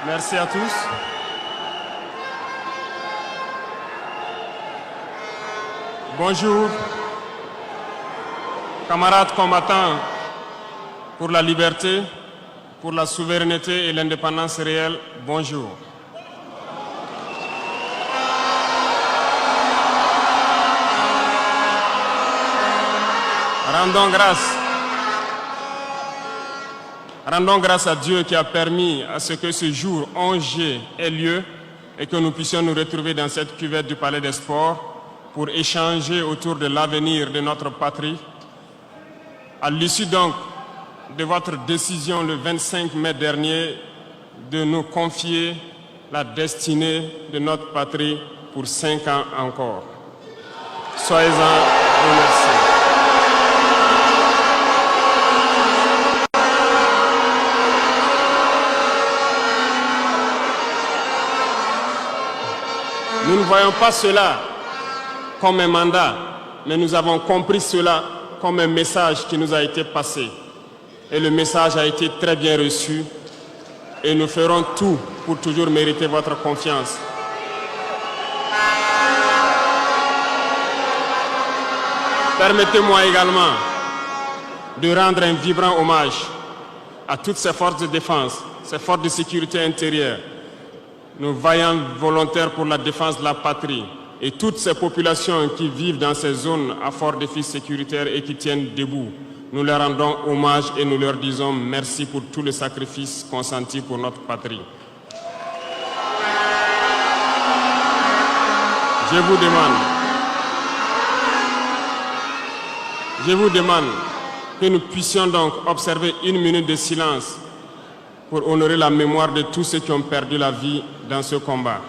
Merci à tous. Bonjour, camarades combattants pour la liberté, pour la souveraineté et l'indépendance réelle, bonjour. Rendons grâce à Dieu qui a permis à ce que ce jour 11 juillet ait lieu et que nous puissions nous retrouver dans cette cuvette du Palais des Sports pour échanger autour de l'avenir de notre patrie. À l'issue donc de votre décision le 25 mai dernier de nous confier la destinée de notre patrie pour 5 ans encore. Soyez-en remerciés. Nous ne voyons pas cela comme un mandat, mais nous avons compris cela comme un message qui nous a été passé. Et le message a été très bien reçu et nous ferons tout pour toujours mériter votre confiance. Permettez-moi également de rendre un vibrant hommage à toutes ces forces de défense, ces forces de sécurité intérieure, nos vaillants volontaires pour la défense de la patrie et toutes ces populations qui vivent dans ces zones à fort défi sécuritaire et qui tiennent debout. Nous leur rendons hommage et nous leur disons merci pour tout le sacrifice consenti pour notre patrie. Je vous demande que nous puissions donc observer 1 minute de silence pour honorer la mémoire de tous ceux qui ont perdu la vie dans ce combat.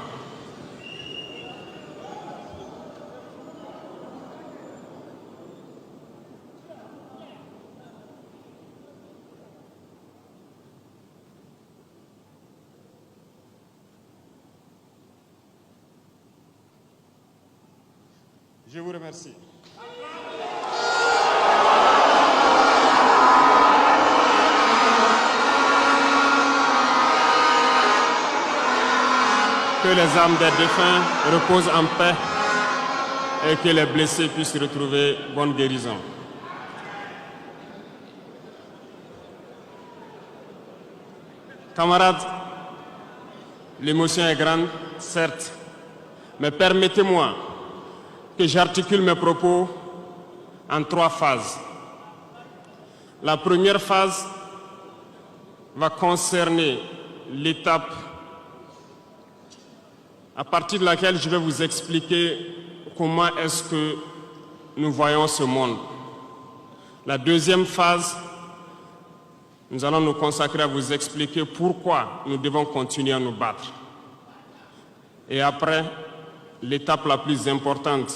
Je vous remercie. Que les âmes des défunts reposent en paix et que les blessés puissent retrouver bonne guérison. Camarades, l'émotion est grande, certes, mais permettez-moi que j'articule mes propos en 3 phases. La première phase va concerner l'étape à partir de laquelle je vais vous expliquer comment est-ce que nous voyons ce monde. La deuxième phase, nous allons nous consacrer à vous expliquer pourquoi nous devons continuer à nous battre. Et après, l'étape la plus importante,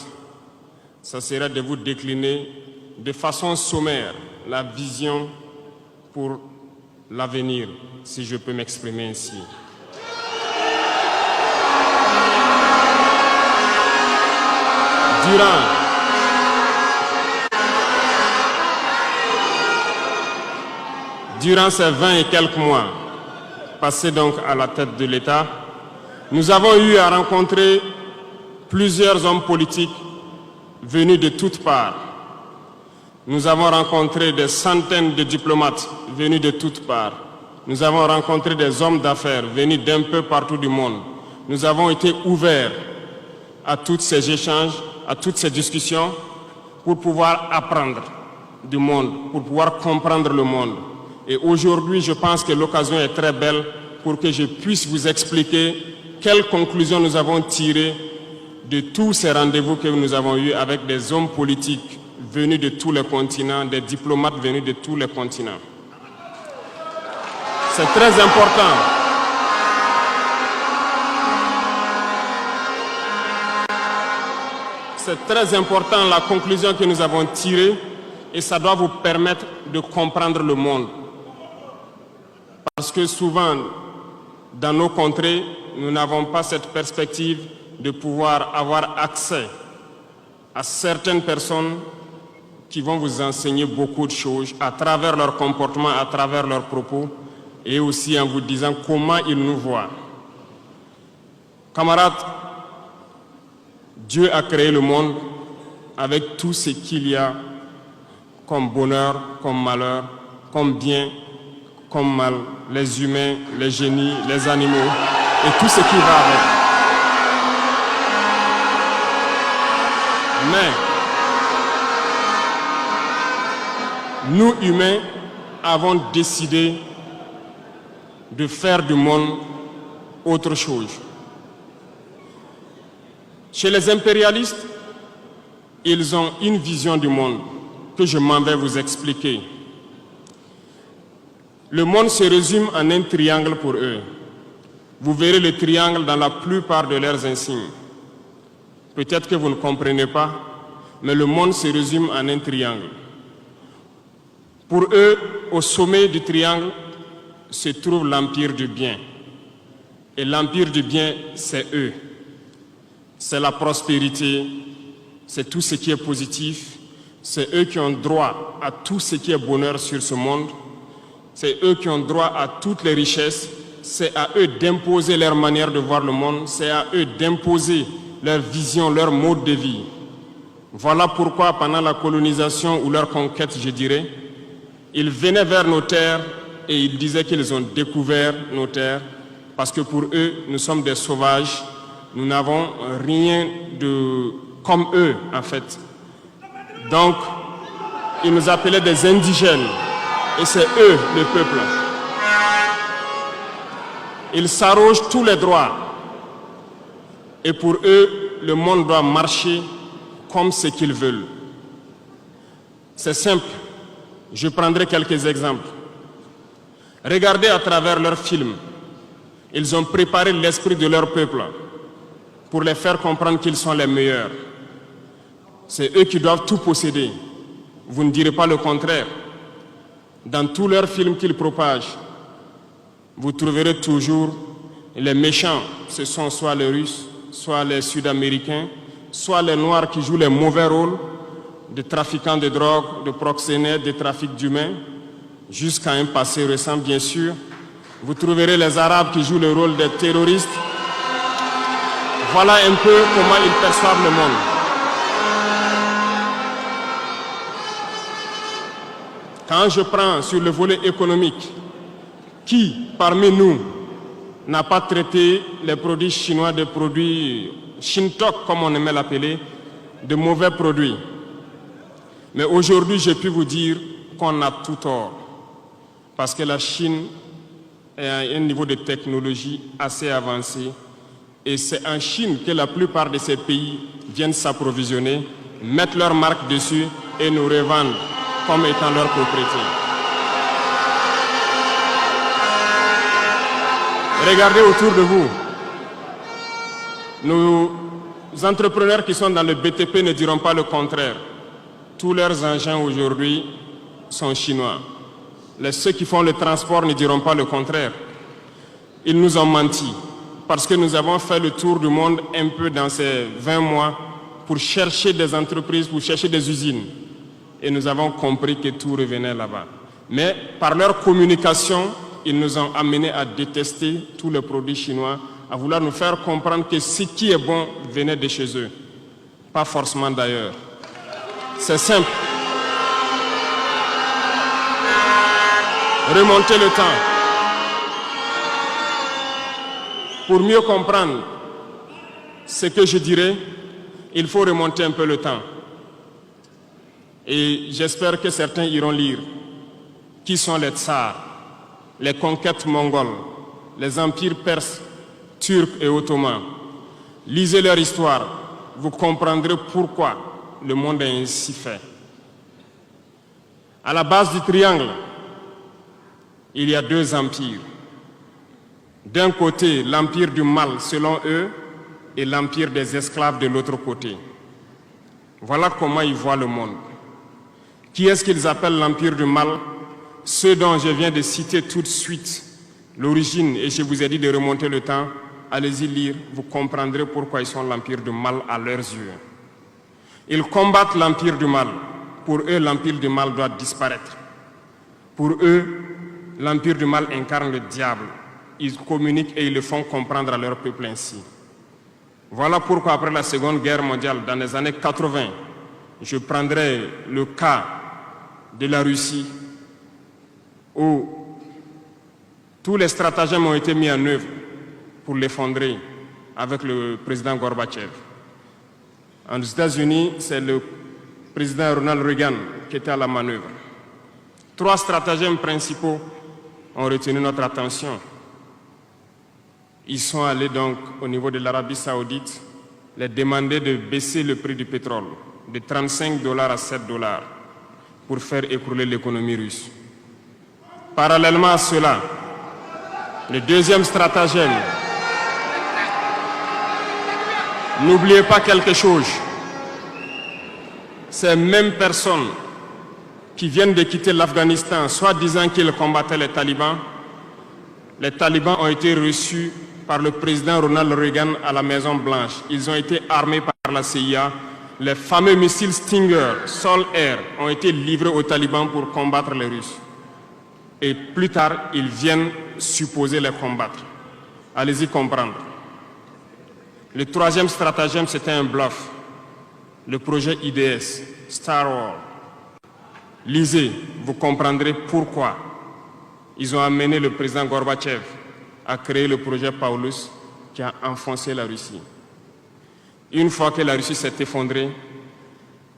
ça sera de vous décliner de façon sommaire la vision pour l'avenir, si je peux m'exprimer ainsi. Durant ces 20 et quelques mois passés donc à la tête de l'État, nous avons eu à rencontrer plusieurs hommes politiques venus de toutes parts. Nous avons rencontré des centaines de diplomates venus de toutes parts. Nous avons rencontré des hommes d'affaires venus d'un peu partout du monde. Nous avons été ouverts à tous ces échanges, à toutes ces discussions pour pouvoir apprendre du monde, pour pouvoir comprendre le monde. Et aujourd'hui, je pense que l'occasion est très belle pour que je puisse vous expliquer quelles conclusions nous avons tirées de tous ces rendez-vous que nous avons eus avec des hommes politiques venus de tous les continents, des diplomates venus de tous les continents. C'est très important. C'est très important la conclusion que nous avons tirée et ça doit vous permettre de comprendre le monde. Parce que souvent, dans nos contrées, nous n'avons pas cette perspective de pouvoir avoir accès à certaines personnes qui vont vous enseigner beaucoup de choses à travers leur comportement, à travers leurs propos. et aussi en vous disant comment ils nous voient. Camarades, Dieu a créé le monde avec tout ce qu'il y a comme bonheur, comme malheur, comme bien, comme mal, les humains, les génies, les animaux et tout ce qui va avec. Mais nous, humains, avons décidé de faire du monde autre chose. Chez les impérialistes, ils ont une vision du monde que je m'en vais vous expliquer. Le monde se résume en un triangle pour eux. Vous verrez le triangle dans la plupart de leurs insignes. Peut-être que vous ne comprenez pas, mais le monde se résume en un triangle. Pour eux, au sommet du triangle, se trouve l'empire du bien. Et l'empire du bien, c'est eux. C'est la prospérité, c'est tout ce qui est positif. C'est eux qui ont droit à tout ce qui est bonheur sur ce monde. C'est eux qui ont droit à toutes les richesses. C'est à eux d'imposer leur manière de voir le monde. C'est à eux d'imposer leur vision, leur mode de vie. Voilà pourquoi pendant la colonisation ou leur conquête, je dirais, ils venaient vers nos terres et ils disaient qu'ils ont découvert nos terres parce que pour eux, nous sommes des sauvages. Nous n'avons rien de comme eux, en fait. Donc, ils nous appelaient des indigènes. Et c'est eux, le peuple. Ils s'arrogent tous les droits. Et pour eux, le monde doit marcher comme ce qu'ils veulent. C'est simple. Je prendrai quelques exemples. Regardez à travers leurs films. Ils ont préparé l'esprit de leur peuple pour les faire comprendre qu'ils sont les meilleurs. C'est eux qui doivent tout posséder. Vous ne direz pas le contraire. Dans tous leurs films qu'ils propagent, vous trouverez toujours les méchants. Ce sont soit les Russes, soit les Sud-Américains, soit les Noirs qui jouent les mauvais rôles de trafiquants de drogue, de proxénètes, de trafic d'humains, jusqu'à un passé récent, bien sûr. Vous trouverez les Arabes qui jouent le rôle des terroristes. Voilà un peu comment ils perçoivent le monde. Quand je prends sur le volet économique, qui parmi nous n'a pas traité les produits chinois de produits Shintok, comme on aimait l'appeler, de mauvais produits? Mais aujourd'hui, j'ai pu vous dire qu'on a tout tort. Parce que la Chine est à un niveau de technologie assez avancé. Et c'est en Chine que la plupart de ces pays viennent s'approvisionner, mettre leur marque dessus et nous revendent comme étant leur propriété. Regardez autour de vous. Nos entrepreneurs qui sont dans le BTP ne diront pas le contraire. Tous leurs engins aujourd'hui sont chinois. Ceux qui font le transport ne diront pas le contraire. Ils nous ont menti parce que nous avons fait le tour du monde un peu dans ces 20 mois pour chercher des entreprises, pour chercher des usines. Et nous avons compris que tout revenait là-bas. Mais par leur communication, ils nous ont amenés à détester tous les produits chinois, à vouloir nous faire comprendre que ce qui est bon venait de chez eux, pas forcément d'ailleurs. C'est simple. Remonter le temps. Pour mieux comprendre ce que je dirais, il faut remonter un peu le temps. Et j'espère que certains iront lire. Qui sont les tsars, les conquêtes mongoles, les empires perses, turcs et ottomans? Lisez leur histoire, vous comprendrez pourquoi le monde est ainsi fait. À la base du triangle, il y a deux empires. D'un côté, l'empire du mal, selon eux, et l'empire des esclaves de l'autre côté. Voilà comment ils voient le monde. Qui est-ce qu'ils appellent l'empire du mal? Ceux dont je viens de citer tout de suite l'origine, et je vous ai dit de remonter le temps, allez-y lire, vous comprendrez pourquoi ils sont l'empire du mal à leurs yeux. Ils combattent l'empire du mal. Pour eux, l'empire du mal doit disparaître. Pour eux, l'empire du mal incarne le diable. Ils communiquent et ils le font comprendre à leur peuple ainsi. Voilà pourquoi après la Seconde Guerre mondiale, dans les années 80, je prendrai le cas de la Russie où tous les stratagèmes ont été mis en œuvre pour l'effondrer avec le président Gorbatchev. Aux États-Unis, c'est le président Ronald Reagan qui était à la manœuvre. 3 stratagèmes principaux ont retenu notre attention. Ils sont allés donc au niveau de l'Arabie Saoudite les demander de baisser le prix du pétrole de 35 $ à 7 $ pour faire écrouler l'économie russe. Parallèlement à cela, le deuxième stratagème, n'oubliez pas quelque chose, ces mêmes personnes qui viennent de quitter l'Afghanistan, soit disant qu'ils combattaient les talibans ont été reçus par le président Ronald Reagan à la Maison Blanche. Ils ont été armés par la CIA. Les fameux missiles Stinger, Sol-Air, ont été livrés aux talibans pour combattre les Russes. Et plus tard, ils viennent supposer les combattre. Allez-y comprendre. Le troisième stratagème, c'était un bluff. Le projet IDS, Star Wars. Lisez, vous comprendrez pourquoi ils ont amené le président Gorbatchev à créer le projet Paulus qui a enfoncé la Russie. Une fois que la Russie s'est effondrée,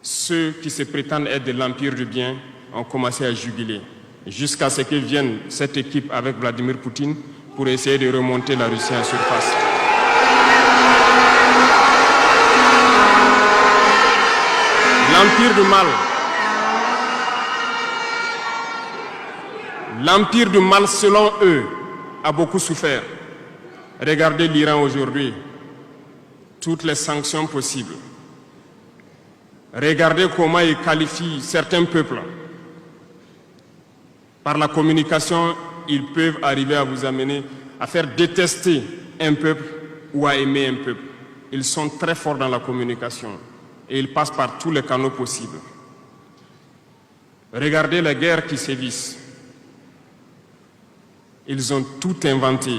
ceux qui se prétendent être de l'empire du bien ont commencé à juguler, jusqu'à ce que vienne cette équipe avec Vladimir Poutine pour essayer de remonter la Russie en surface. L'empire du mal. L'empire du mal, selon eux, a beaucoup souffert. Regardez l'Iran aujourd'hui, toutes les sanctions possibles. Regardez comment ils qualifient certains peuples. Par la communication, ils peuvent arriver à vous amener à faire détester un peuple ou à aimer un peuple. Ils sont très forts dans la communication et ils passent par tous les canaux possibles. Regardez les guerres qui sévissent. Ils ont tout inventé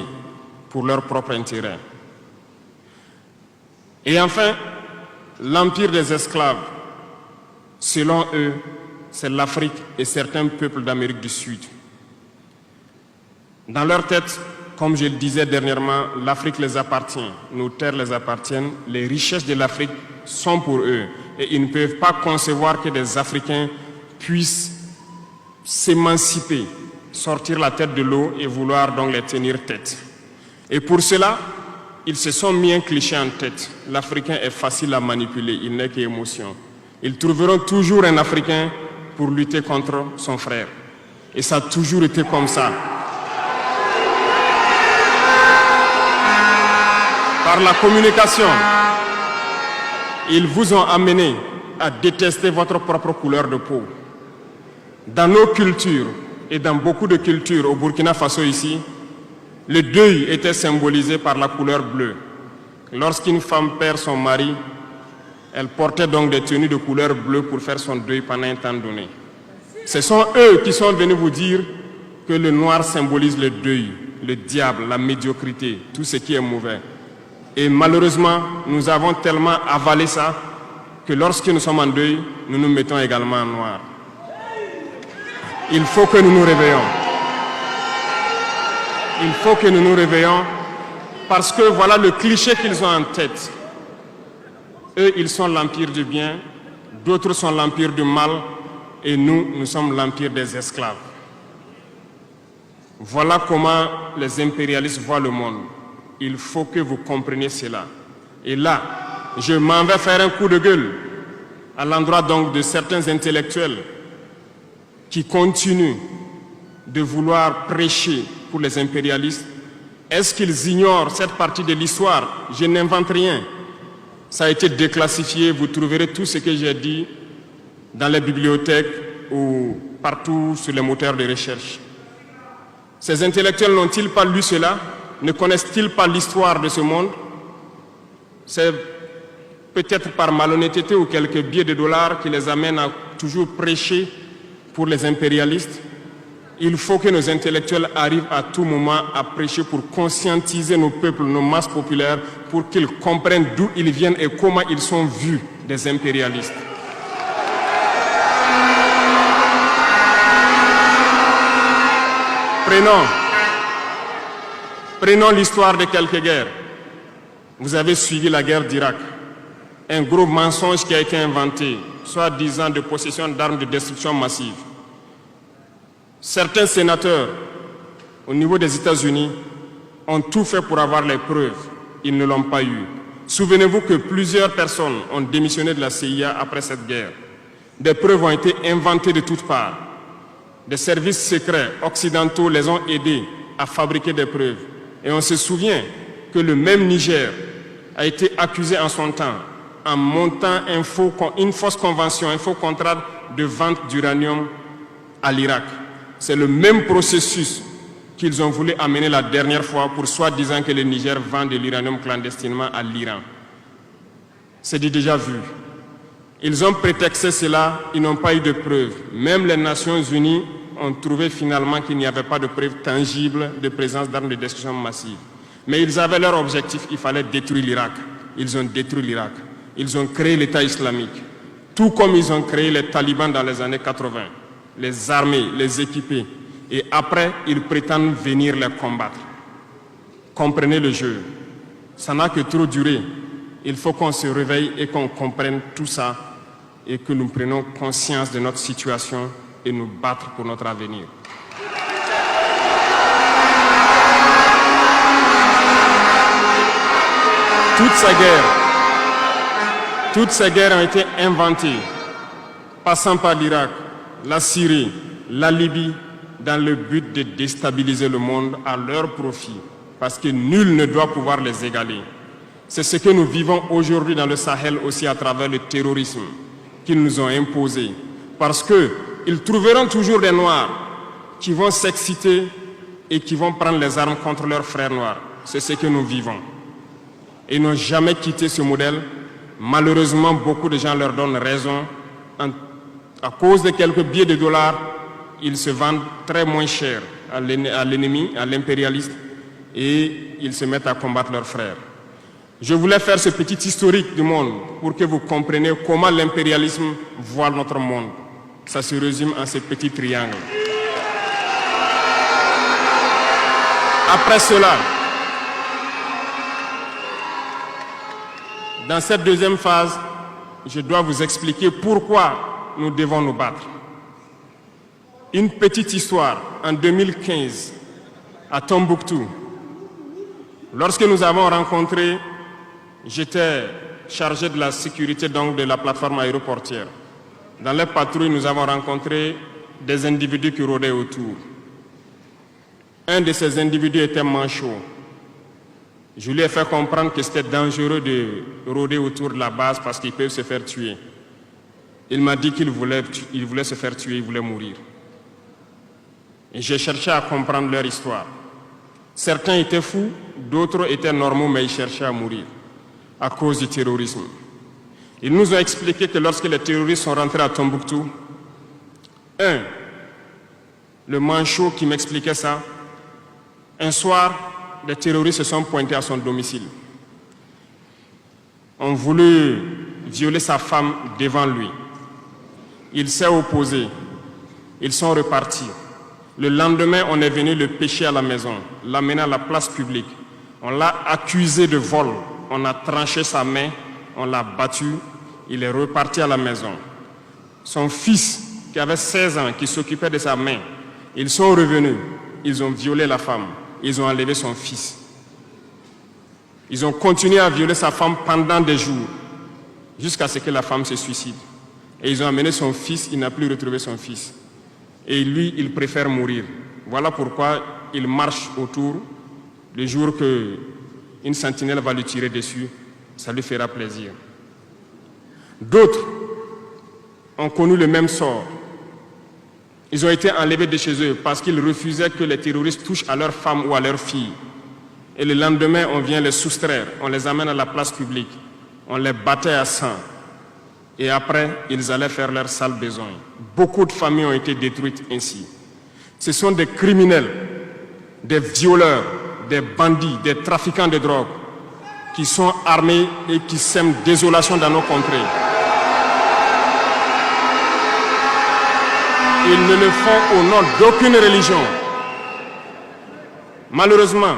pour leur propre intérêt. Et enfin, l'empire des esclaves, selon eux, c'est l'Afrique et certains peuples d'Amérique du Sud. Dans leur tête, comme je le disais dernièrement, l'Afrique les appartient, nos terres les appartiennent, les richesses de l'Afrique sont pour eux. Et ils ne peuvent pas concevoir que des Africains puissent s'émanciper, sortir la tête de l'eau et vouloir donc les tenir tête. Et pour cela, ils se sont mis un cliché en tête. L'Africain est facile à manipuler, il n'est qu'émotion. Ils trouveront toujours un Africain pour lutter contre son frère. Et ça a toujours été comme ça. Par la communication, ils vous ont amené à détester votre propre couleur de peau. Dans nos cultures et dans beaucoup de cultures au Burkina Faso ici, le deuil était symbolisé par la couleur bleue. Lorsqu'une femme perd son mari, elle portait donc des tenues de couleur bleue pour faire son deuil pendant un temps donné. Ce sont eux qui sont venus vous dire que le noir symbolise le deuil, le diable, la médiocrité, tout ce qui est mauvais. Et malheureusement, nous avons tellement avalé ça que lorsque nous sommes en deuil, nous nous mettons également en noir. Il faut que nous nous réveillons. Il faut que nous nous réveillons parce que voilà le cliché qu'ils ont en tête. Eux, ils sont l'empire du bien, d'autres sont l'empire du mal et nous, nous sommes l'empire des esclaves. Voilà comment les impérialistes voient le monde. Il faut que vous compreniez cela. Et là, je m'en vais faire un coup de gueule à l'endroit donc de certains intellectuels qui continuent de vouloir prêcher pour les impérialistes. Est-ce qu'ils ignorent cette partie de l'histoire? Je n'invente rien. Ça a été déclassifié. Vous trouverez tout ce que j'ai dit dans les bibliothèques ou partout sur les moteurs de recherche. Ces intellectuels n'ont-ils pas lu cela? Ne connaissent-ils pas l'histoire de ce monde? C'est peut-être par malhonnêteté ou quelques billets de dollars qui les amènent à toujours prêcher pour les impérialistes. Il faut que nos intellectuels arrivent à tout moment à prêcher pour conscientiser nos peuples, nos masses populaires, pour qu'ils comprennent d'où ils viennent et comment ils sont vus des impérialistes. Prenons l'histoire de quelques guerres. Vous avez suivi la guerre d'Irak. Un gros mensonge qui a été inventé, soi-disant de possession d'armes de destruction massive. Certains sénateurs, au niveau des États-Unis, ont tout fait pour avoir les preuves. Ils ne l'ont pas eu. Souvenez-vous que plusieurs personnes ont démissionné de la CIA après cette guerre. Des preuves ont été inventées de toutes parts. Des services secrets occidentaux les ont aidés à fabriquer des preuves. Et on se souvient que le même Niger a été accusé en son temps en montant une fausse convention, un faux contrat de vente d'uranium à l'Irak. C'est le même processus qu'ils ont voulu amener la dernière fois pour soi-disant que le Niger vend de l'uranium clandestinement à l'Iran. C'est déjà vu. Ils ont prétexté cela, ils n'ont pas eu de preuves. Même les Nations Unies ont trouvé finalement qu'il n'y avait pas de preuves tangibles de présence d'armes de destruction massive. Mais ils avaient leur objectif, il fallait détruire l'Irak. Ils ont détruit l'Irak. Ils ont créé l'État islamique. Tout comme ils ont créé les talibans dans les années 80. Les armer, les équiper. Et après, ils prétendent venir les combattre. Comprenez le jeu. Ça n'a que trop duré. Il faut qu'on se réveille et qu'on comprenne tout ça et que nous prenions conscience de notre situation et nous battre pour notre avenir. Toutes ces guerres ont été inventées, passant par l'Irak, la Syrie, la Libye, dans le but de déstabiliser le monde à leur profit, parce que nul ne doit pouvoir les égaler. C'est ce que nous vivons aujourd'hui dans le Sahel aussi à travers le terrorisme qu'ils nous ont imposé, parce qu'ils trouveront toujours des Noirs qui vont s'exciter et qui vont prendre les armes contre leurs frères noirs. C'est ce que nous vivons. Et ils n'ont jamais quitté ce modèle. Malheureusement, beaucoup de gens leur donnent raison. À cause de quelques billets de dollars, ils se vendent très moins cher à l'ennemi, à l'impérialiste, et ils se mettent à combattre leurs frères. Je voulais faire ce petit historique du monde pour que vous compreniez comment l'impérialisme voit notre monde. Ça se résume en ce petit triangle. Après cela, dans cette deuxième phase, je dois vous expliquer pourquoi nous devons nous battre. Une petite histoire, en 2015, à Tombouctou, lorsque nous avons rencontré, j'étais chargé de la sécurité donc de la plateforme aéroportière. Dans les patrouilles, nous avons rencontré des individus qui rôdaient autour. Un de ces individus était manchot. Je lui ai fait comprendre que c'était dangereux de rôder autour de la base parce qu'ils peuvent se faire tuer. Il m'a dit qu'il voulait se faire tuer, il voulait mourir. Et j'ai cherché à comprendre leur histoire. Certains étaient fous, d'autres étaient normaux, mais ils cherchaient à mourir à cause du terrorisme. Ils nous ont expliqué que lorsque les terroristes sont rentrés à Tombouctou, le manchot qui m'expliquait ça, un soir, les terroristes se sont pointés à son domicile. On voulait violer sa femme devant lui. Il s'est opposé. Ils sont repartis. Le lendemain, on est venu le pêcher à la maison, l'amener à la place publique. On l'a accusé de vol. On a tranché sa main, on l'a battu. Il est reparti à la maison. Son fils, qui avait 16 ans, qui s'occupait de sa main, ils sont revenus. Ils ont violé la femme. Ils ont enlevé son fils. Ils ont continué à violer sa femme pendant des jours, jusqu'à ce que la femme se suicide. Et ils ont amené son fils, il n'a plus retrouvé son fils. Et lui, il préfère mourir. Voilà pourquoi il marche autour. Le jour qu'une sentinelle va lui tirer dessus, ça lui fera plaisir. D'autres ont connu le même sort. Ils ont été enlevés de chez eux parce qu'ils refusaient que les terroristes touchent à leurs femmes ou à leurs filles. Et le lendemain, on vient les soustraire, on les amène à la place publique, on les battait à sang. Et après, ils allaient faire leur sale besoin. Beaucoup de familles ont été détruites ainsi. Ce sont des criminels, des violeurs, des bandits, des trafiquants de drogue qui sont armés et qui sèment désolation dans nos contrées. Ils ne le font au nom d'aucune religion. Malheureusement,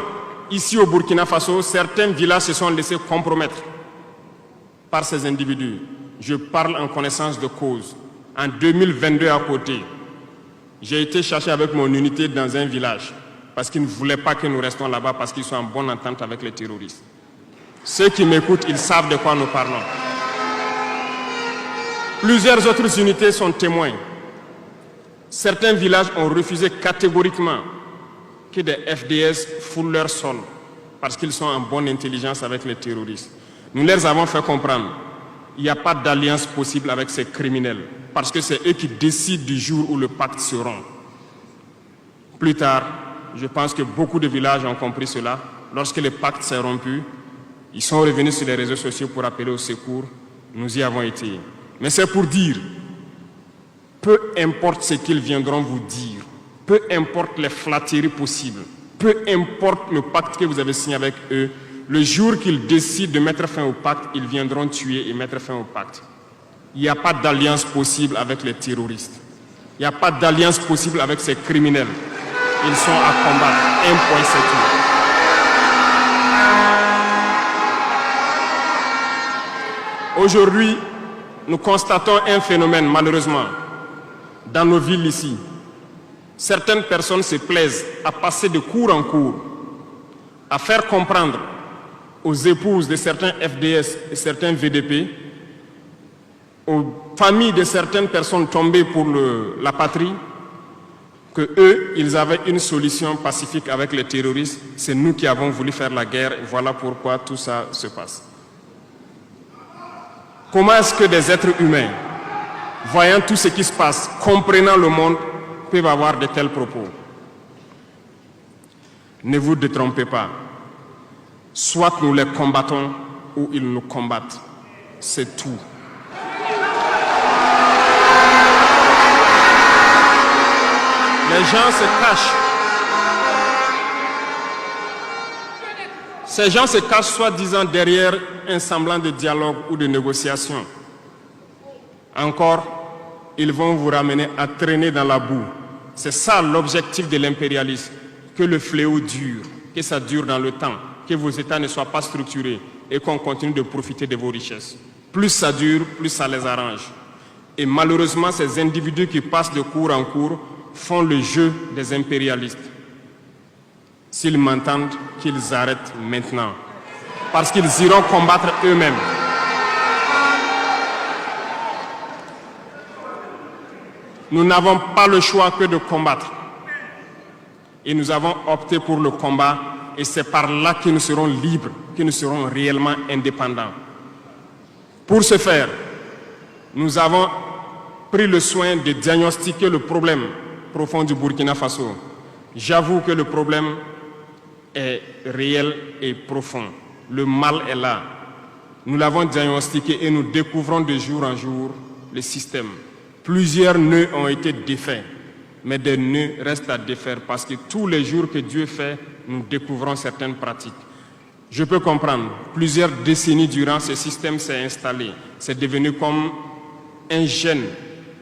ici au Burkina Faso, certains villages se sont laissés compromettre par ces individus. Je parle en connaissance de cause. En 2022 à côté, j'ai été chercher avec mon unité dans un village parce qu'ils ne voulaient pas que nous restions là-bas parce qu'ils sont en bonne entente avec les terroristes. Ceux qui m'écoutent, ils savent de quoi nous parlons. Plusieurs autres unités sont témoins. Certains villages ont refusé catégoriquement que des FDS foulent leur sol parce qu'ils sont en bonne intelligence avec les terroristes. Nous leur avons fait comprendre qu'il n'y a pas d'alliance possible avec ces criminels parce que c'est eux qui décident du jour où le pacte se rompt. Plus tard, je pense que beaucoup de villages ont compris cela. Lorsque le pacte s'est rompu, ils sont revenus sur les réseaux sociaux pour appeler au secours. Nous y avons été. Mais c'est pour dire, peu importe ce qu'ils viendront vous dire, peu importe les flatteries possibles, peu importe le pacte que vous avez signé avec eux, le jour qu'ils décident de mettre fin au pacte, ils viendront tuer et mettre fin au pacte. Il n'y a pas d'alliance possible avec les terroristes. Il n'y a pas d'alliance possible avec ces criminels. Ils sont à combattre. Un point, c'est tout. Aujourd'hui, nous constatons un phénomène, malheureusement, dans nos villes ici. Certaines personnes se plaisent à passer de cour en cour, à faire comprendre aux épouses de certains FDS et certains VDP, aux familles de certaines personnes tombées pour la patrie, que eux, ils avaient une solution pacifique avec les terroristes. C'est nous qui avons voulu faire la guerre et voilà pourquoi tout ça se passe. Comment est-ce que des êtres humains, voyant tout ce qui se passe, comprenant le monde, peuvent avoir de tels propos? Ne vous détrompez pas. Soit nous les combattons ou ils nous combattent. C'est tout. Les gens se cachent. Ces gens se cachent soi-disant derrière un semblant de dialogue ou de négociation. Encore, ils vont vous ramener à traîner dans la boue. C'est ça l'objectif de l'impérialisme, que le fléau dure, que ça dure dans le temps, que vos États ne soient pas structurés et qu'on continue de profiter de vos richesses. Plus ça dure, plus ça les arrange. Et malheureusement, ces individus qui passent de cour en cour font le jeu des impérialistes. S'ils m'entendent, qu'ils arrêtent maintenant, parce qu'ils iront combattre eux-mêmes. Nous n'avons pas le choix que de combattre. Et nous avons opté pour le combat, et c'est par là que nous serons libres, que nous serons réellement indépendants. Pour ce faire, nous avons pris le soin de diagnostiquer le problème profond du Burkina Faso. J'avoue que le problème est réel et profond. Le mal est là. Nous l'avons diagnostiqué et nous découvrons de jour en jour le système. Plusieurs nœuds ont été défaits, mais des nœuds restent à défaire parce que tous les jours que Dieu fait, nous découvrons certaines pratiques. Je peux comprendre, plusieurs décennies durant, ce système s'est installé. C'est devenu comme un gène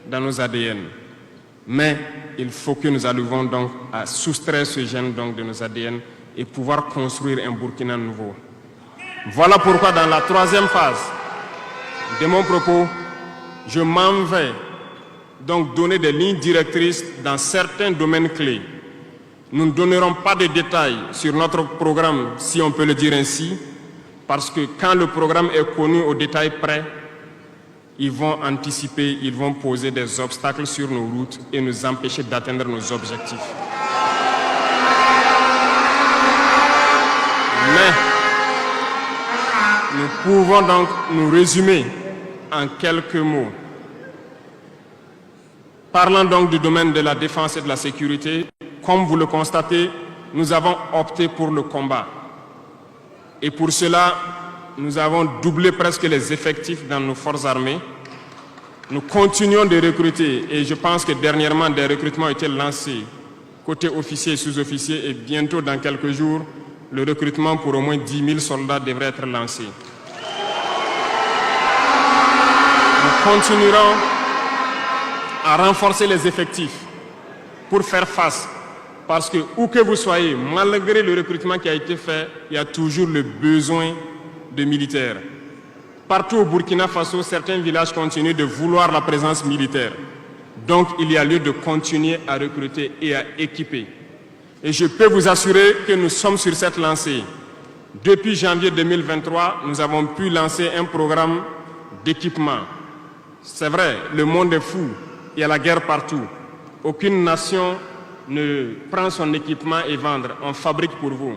dans nos ADN. Mais il faut que nous arrivions donc à soustraire ce gène donc de nos ADN et pouvoir construire un Burkina nouveau. Voilà pourquoi dans la troisième phase de mon propos, je m'en vais donc donner des lignes directrices dans certains domaines clés. Nous ne donnerons pas de détails sur notre programme, si on peut le dire ainsi, parce que quand le programme est connu au détail près, ils vont anticiper, ils vont poser des obstacles sur nos routes et nous empêcher d'atteindre nos objectifs. Mais nous pouvons donc nous résumer en quelques mots. Parlant donc du domaine de la défense et de la sécurité, comme vous le constatez, nous avons opté pour le combat. Et pour cela, nous avons doublé presque les effectifs dans nos forces armées. Nous continuons de recruter et je pense que dernièrement des recrutements ont été lancés côté officiers et sous-officiers, et bientôt, dans quelques jours, le recrutement pour au moins 10 000 soldats devrait être lancé. Nous continuerons à renforcer les effectifs pour faire face, parce que où que vous soyez, malgré le recrutement qui a été fait, il y a toujours le besoin de militaires. Partout au Burkina Faso, certains villages continuent de vouloir la présence militaire. Donc, il y a lieu de continuer à recruter et à équiper. Et je peux vous assurer que nous sommes sur cette lancée. Depuis janvier 2023, nous avons pu lancer un programme d'équipement. C'est vrai, le monde est fou, il y a la guerre partout. Aucune nation ne prend son équipement et vend, on fabrique pour vous.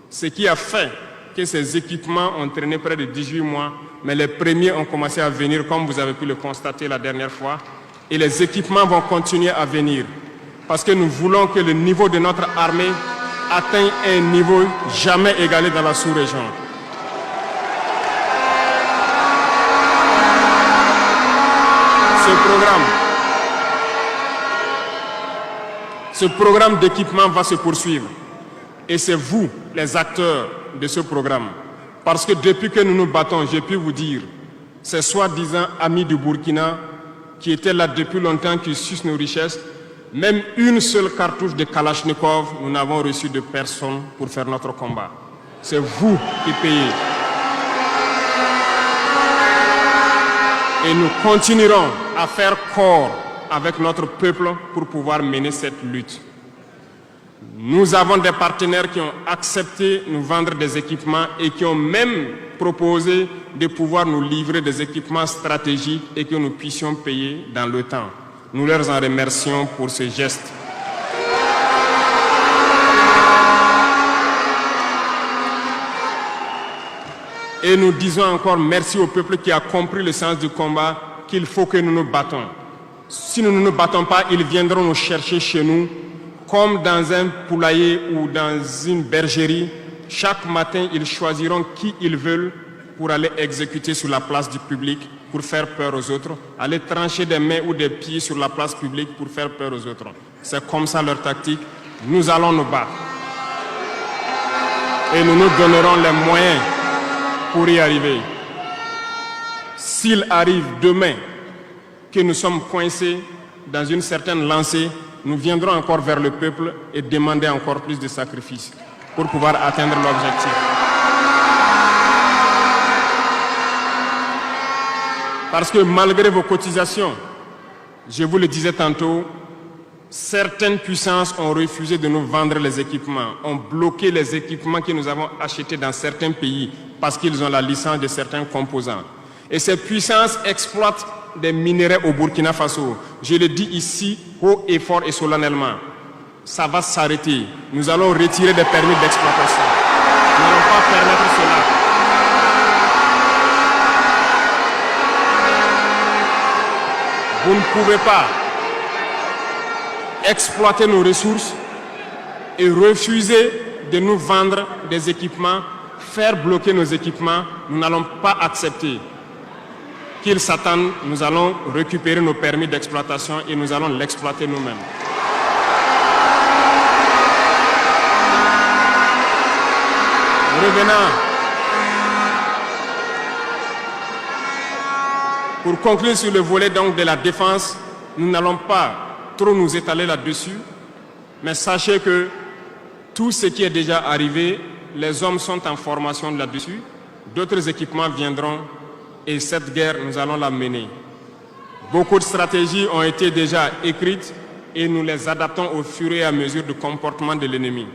Ce qui a fait que ces équipements ont traîné près de 18 mois, mais les premiers ont commencé à venir, comme vous avez pu le constater la dernière fois, et les équipements vont continuer à venir, parce que nous voulons que le niveau de notre armée atteigne un niveau jamais égalé dans la sous-région. Ce programme d'équipement va se poursuivre. Et c'est vous, les acteurs de ce programme. Parce que depuis que nous nous battons, j'ai pu vous dire, ces soi-disant amis du Burkina qui étaient là depuis longtemps, qui sucent nos richesses, même une seule cartouche de Kalachnikov, nous n'avons reçu de personne pour faire notre combat. C'est vous qui payez. Et nous continuerons à faire corps avec notre peuple pour pouvoir mener cette lutte. Nous avons des partenaires qui ont accepté de nous vendre des équipements et qui ont même proposé de pouvoir nous livrer des équipements stratégiques et que nous puissions payer dans le temps. Nous leur en remercions pour ce geste. Et nous disons encore merci au peuple qui a compris le sens du combat, qu'il faut que nous nous battons. Si nous ne nous battons pas, ils viendront nous chercher chez nous, comme dans un poulailler ou dans une bergerie. Chaque matin, ils choisiront qui ils veulent pour aller exécuter sur la place du public, pour faire peur aux autres, aller trancher des mains ou des pieds sur la place publique pour faire peur aux autres. C'est comme ça leur tactique. Nous allons nous battre. Et nous nous donnerons les moyens pour y arriver. S'il arrive demain que nous sommes coincés dans une certaine lancée, nous viendrons encore vers le peuple et demander encore plus de sacrifices pour pouvoir atteindre l'objectif. Parce que malgré vos cotisations, je vous le disais tantôt, certaines puissances ont refusé de nous vendre les équipements, ont bloqué les équipements que nous avons achetés dans certains pays parce qu'ils ont la licence de certains composants. Et ces puissances exploitent des minerais au Burkina Faso. Je le dis ici, haut et fort et solennellement. Ça va s'arrêter. Nous allons retirer des permis d'exploitation. Nous n'allons pas permettre cela. Vous ne pouvez pas exploiter nos ressources et refuser de nous vendre des équipements, faire bloquer nos équipements. Nous n'allons pas accepter. Qu'ils s'attendent, nous allons récupérer nos permis d'exploitation et nous allons l'exploiter nous-mêmes. Revenant. Pour conclure sur le volet donc de la défense, nous n'allons pas trop nous étaler là-dessus, mais sachez que tout ce qui est déjà arrivé, les hommes sont en formation là-dessus, d'autres équipements viendront. Et cette guerre, nous allons la mener. Beaucoup de stratégies ont été déjà écrites et nous les adaptons au fur et à mesure du comportement de l'ennemi.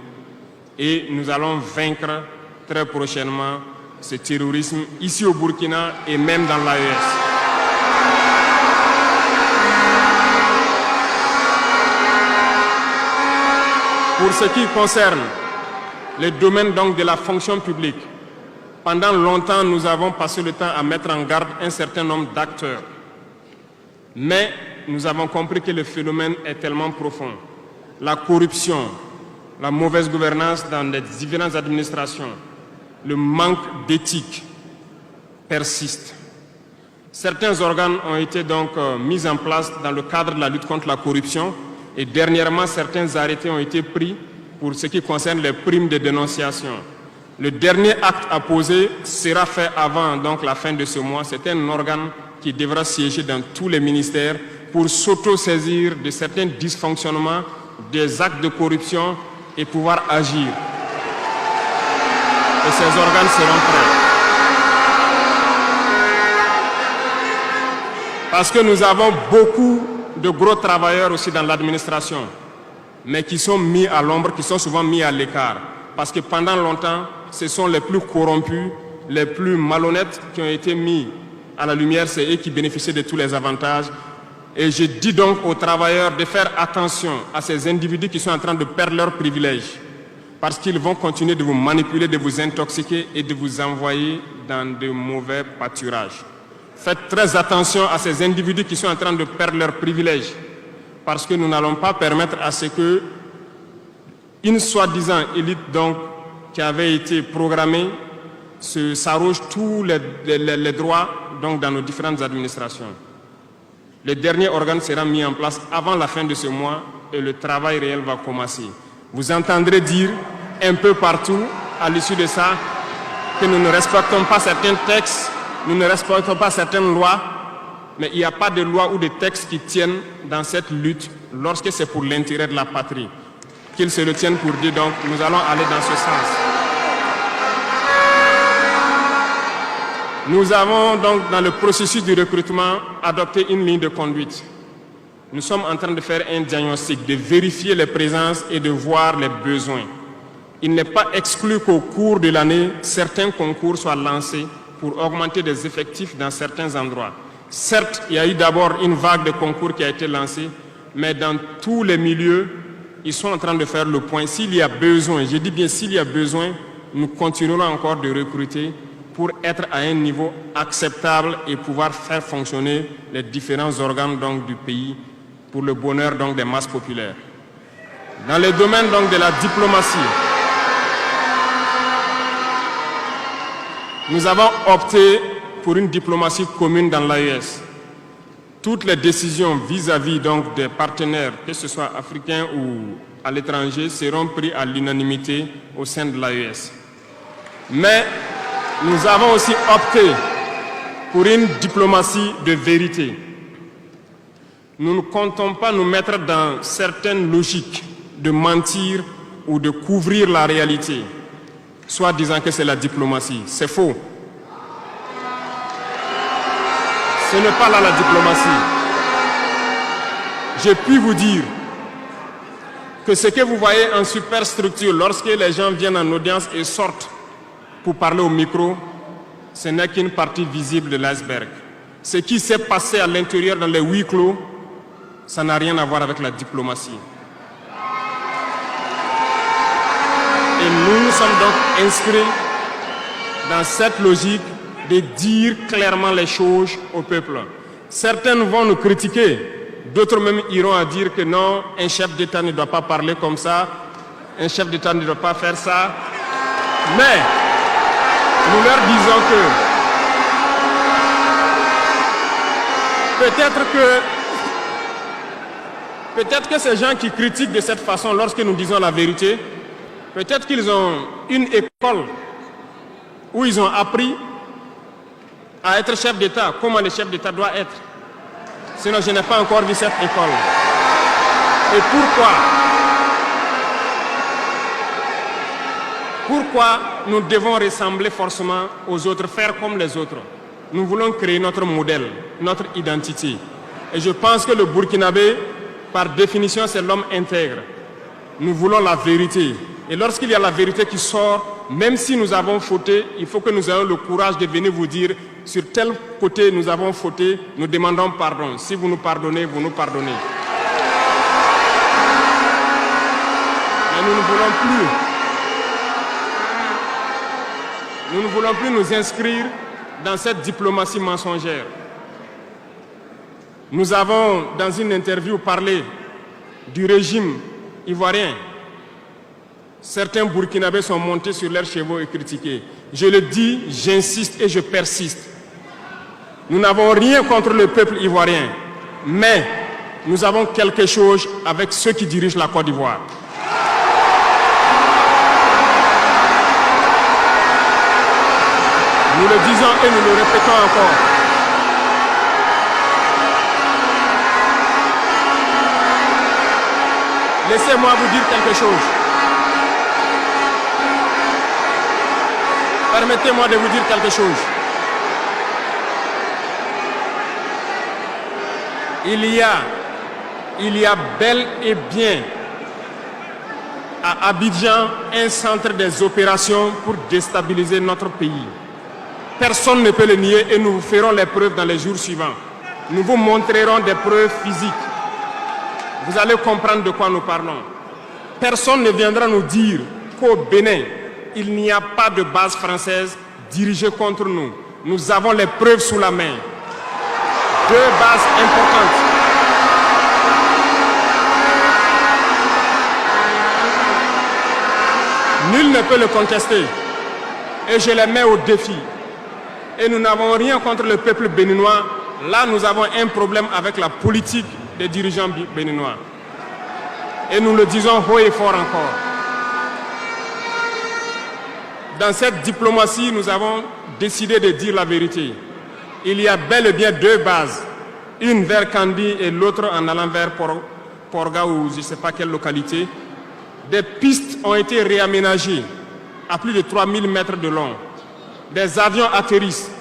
Et nous allons vaincre très prochainement ce terrorisme ici au Burkina et même dans l'AES. Pour ce qui concerne le domaine donc de la fonction publique, pendant longtemps, nous avons passé le temps à mettre en garde un certain nombre d'acteurs. Mais nous avons compris que le phénomène est tellement profond. La corruption, la mauvaise gouvernance dans les différentes administrations, le manque d'éthique persiste. Certains organes ont été donc mis en place dans le cadre de la lutte contre la corruption, Et dernièrement, certains arrêtés ont été pris pour ce qui concerne les primes de dénonciation. Le dernier acte à poser sera fait avant donc, la fin de ce mois. C'est un organe qui devra siéger dans tous les ministères pour s'auto-saisir de certains dysfonctionnements, des actes de corruption et pouvoir agir. Et ces organes seront prêts. Parce que nous avons beaucoup de gros travailleurs aussi dans l'administration, mais qui sont mis à l'ombre, qui sont souvent mis à l'écart. Parce que pendant longtemps, ce sont les plus corrompus, les plus malhonnêtes qui ont été mis à la lumière, c'est eux qui bénéficient de tous les avantages. Et je dis donc aux travailleurs de faire attention à ces individus qui sont en train de perdre leurs privilèges, parce qu'ils vont continuer de vous manipuler, de vous intoxiquer et de vous envoyer dans de mauvais pâturages. Faites très attention à ces individus qui sont en train de perdre leurs privilèges, parce que nous n'allons pas permettre à ce que une soi-disant élite donc, qui avait été programmée s'arroge tous les droits donc, dans nos différentes administrations. Le dernier organe sera mis en place avant la fin de ce mois et le travail réel va commencer. Vous entendrez dire un peu partout à l'issue de ça que nous ne respectons pas certains textes, nous ne respectons pas certaines lois, mais il n'y a pas de loi ou de textes qui tiennent dans cette lutte lorsque c'est pour l'intérêt de la patrie. Qu'ils se le tiennent pour dire donc nous allons aller dans ce sens. Nous avons donc dans le processus de recrutement adopté une ligne de conduite. Nous sommes en train de faire un diagnostic, de vérifier les présences et de voir les besoins. Il n'est pas exclu qu'au cours de l'année, certains concours soient lancés pour augmenter des effectifs dans certains endroits. Certes, il y a eu d'abord une vague de concours qui a été lancée, mais dans tous les milieux, ils sont en train de faire le point. S'il y a besoin, je dis bien s'il y a besoin, nous continuerons encore de recruter pour être à un niveau acceptable et pouvoir faire fonctionner les différents organes donc, du pays pour le bonheur donc, des masses populaires. Dans le domaine donc, de la diplomatie, nous avons opté pour une diplomatie commune dans l'AES. Toutes les décisions vis-à-vis donc, des partenaires, que ce soit africains ou à l'étranger, seront prises à l'unanimité au sein de l'AES. Mais nous avons aussi opté pour une diplomatie de vérité. Nous ne comptons pas nous mettre dans certaines logiques de mentir ou de couvrir la réalité, soit disant que c'est la diplomatie. C'est faux. Ce n'est pas là la diplomatie. Je puis vous dire que ce que vous voyez en superstructure, lorsque les gens viennent en audience et sortent pour parler au micro, ce n'est qu'une partie visible de l'iceberg. Ce qui s'est passé à l'intérieur dans les huis clos, ça n'a rien à voir avec la diplomatie. Et nous sommes donc inscrits dans cette logique de dire clairement les choses au peuple. Certains vont nous critiquer, d'autres même iront à dire que non, un chef d'État ne doit pas parler comme ça, un chef d'État ne doit pas faire ça. Mais nous leur disons que peut-être que ces gens qui critiquent de cette façon lorsque nous disons la vérité, peut-être qu'ils ont une école où ils ont appris à être chef d'État, comment le chef d'État doit être. Sinon, je n'ai pas encore vu cette école. Et pourquoi nous devons ressembler forcément aux autres, faire comme les autres? Nous voulons créer notre modèle, notre identité. Et je pense que le Burkinabé, par définition, c'est l'homme intègre. Nous voulons la vérité. Et lorsqu'il y a la vérité qui sort, même si nous avons fauté, il faut que nous ayons le courage de venir vous dire sur tel côté nous avons fauté, nous demandons pardon. Si vous nous pardonnez, vous nous pardonnez. Mais nous ne voulons plus nous inscrire dans cette diplomatie mensongère. Nous avons, dans une interview, parlé du régime ivoirien. Certains Burkinabés sont montés sur leurs chevaux et critiqués. Je le dis, j'insiste et je persiste. Nous n'avons rien contre le peuple ivoirien, mais nous avons quelque chose avec ceux qui dirigent la Côte d'Ivoire. Nous le disons et nous le répétons encore. Laissez-moi vous dire quelque chose. Permettez-moi de vous dire quelque chose. Il y a bel et bien à Abidjan un centre des opérations pour déstabiliser notre pays. Personne ne peut le nier et nous vous ferons les preuves dans les jours suivants. Nous vous montrerons des preuves physiques. Vous allez comprendre de quoi nous parlons. Personne ne viendra nous dire qu'au Bénin, il n'y a pas de base française dirigée contre nous. Nous avons les preuves sous la main. 2 bases importantes. Nul ne peut le contester. Et je les mets au défi. Et nous n'avons rien contre le peuple béninois. Là, nous avons un problème avec la politique des dirigeants béninois. Et nous le disons haut et fort encore. Dans cette diplomatie, nous avons décidé de dire la vérité. Il y a bel et bien 2 bases. Une vers Kandi et l'autre en allant vers Porga ou je ne sais pas quelle localité. Des pistes ont été réaménagées à plus de 3000 mètres de long. Des avions atterrissent.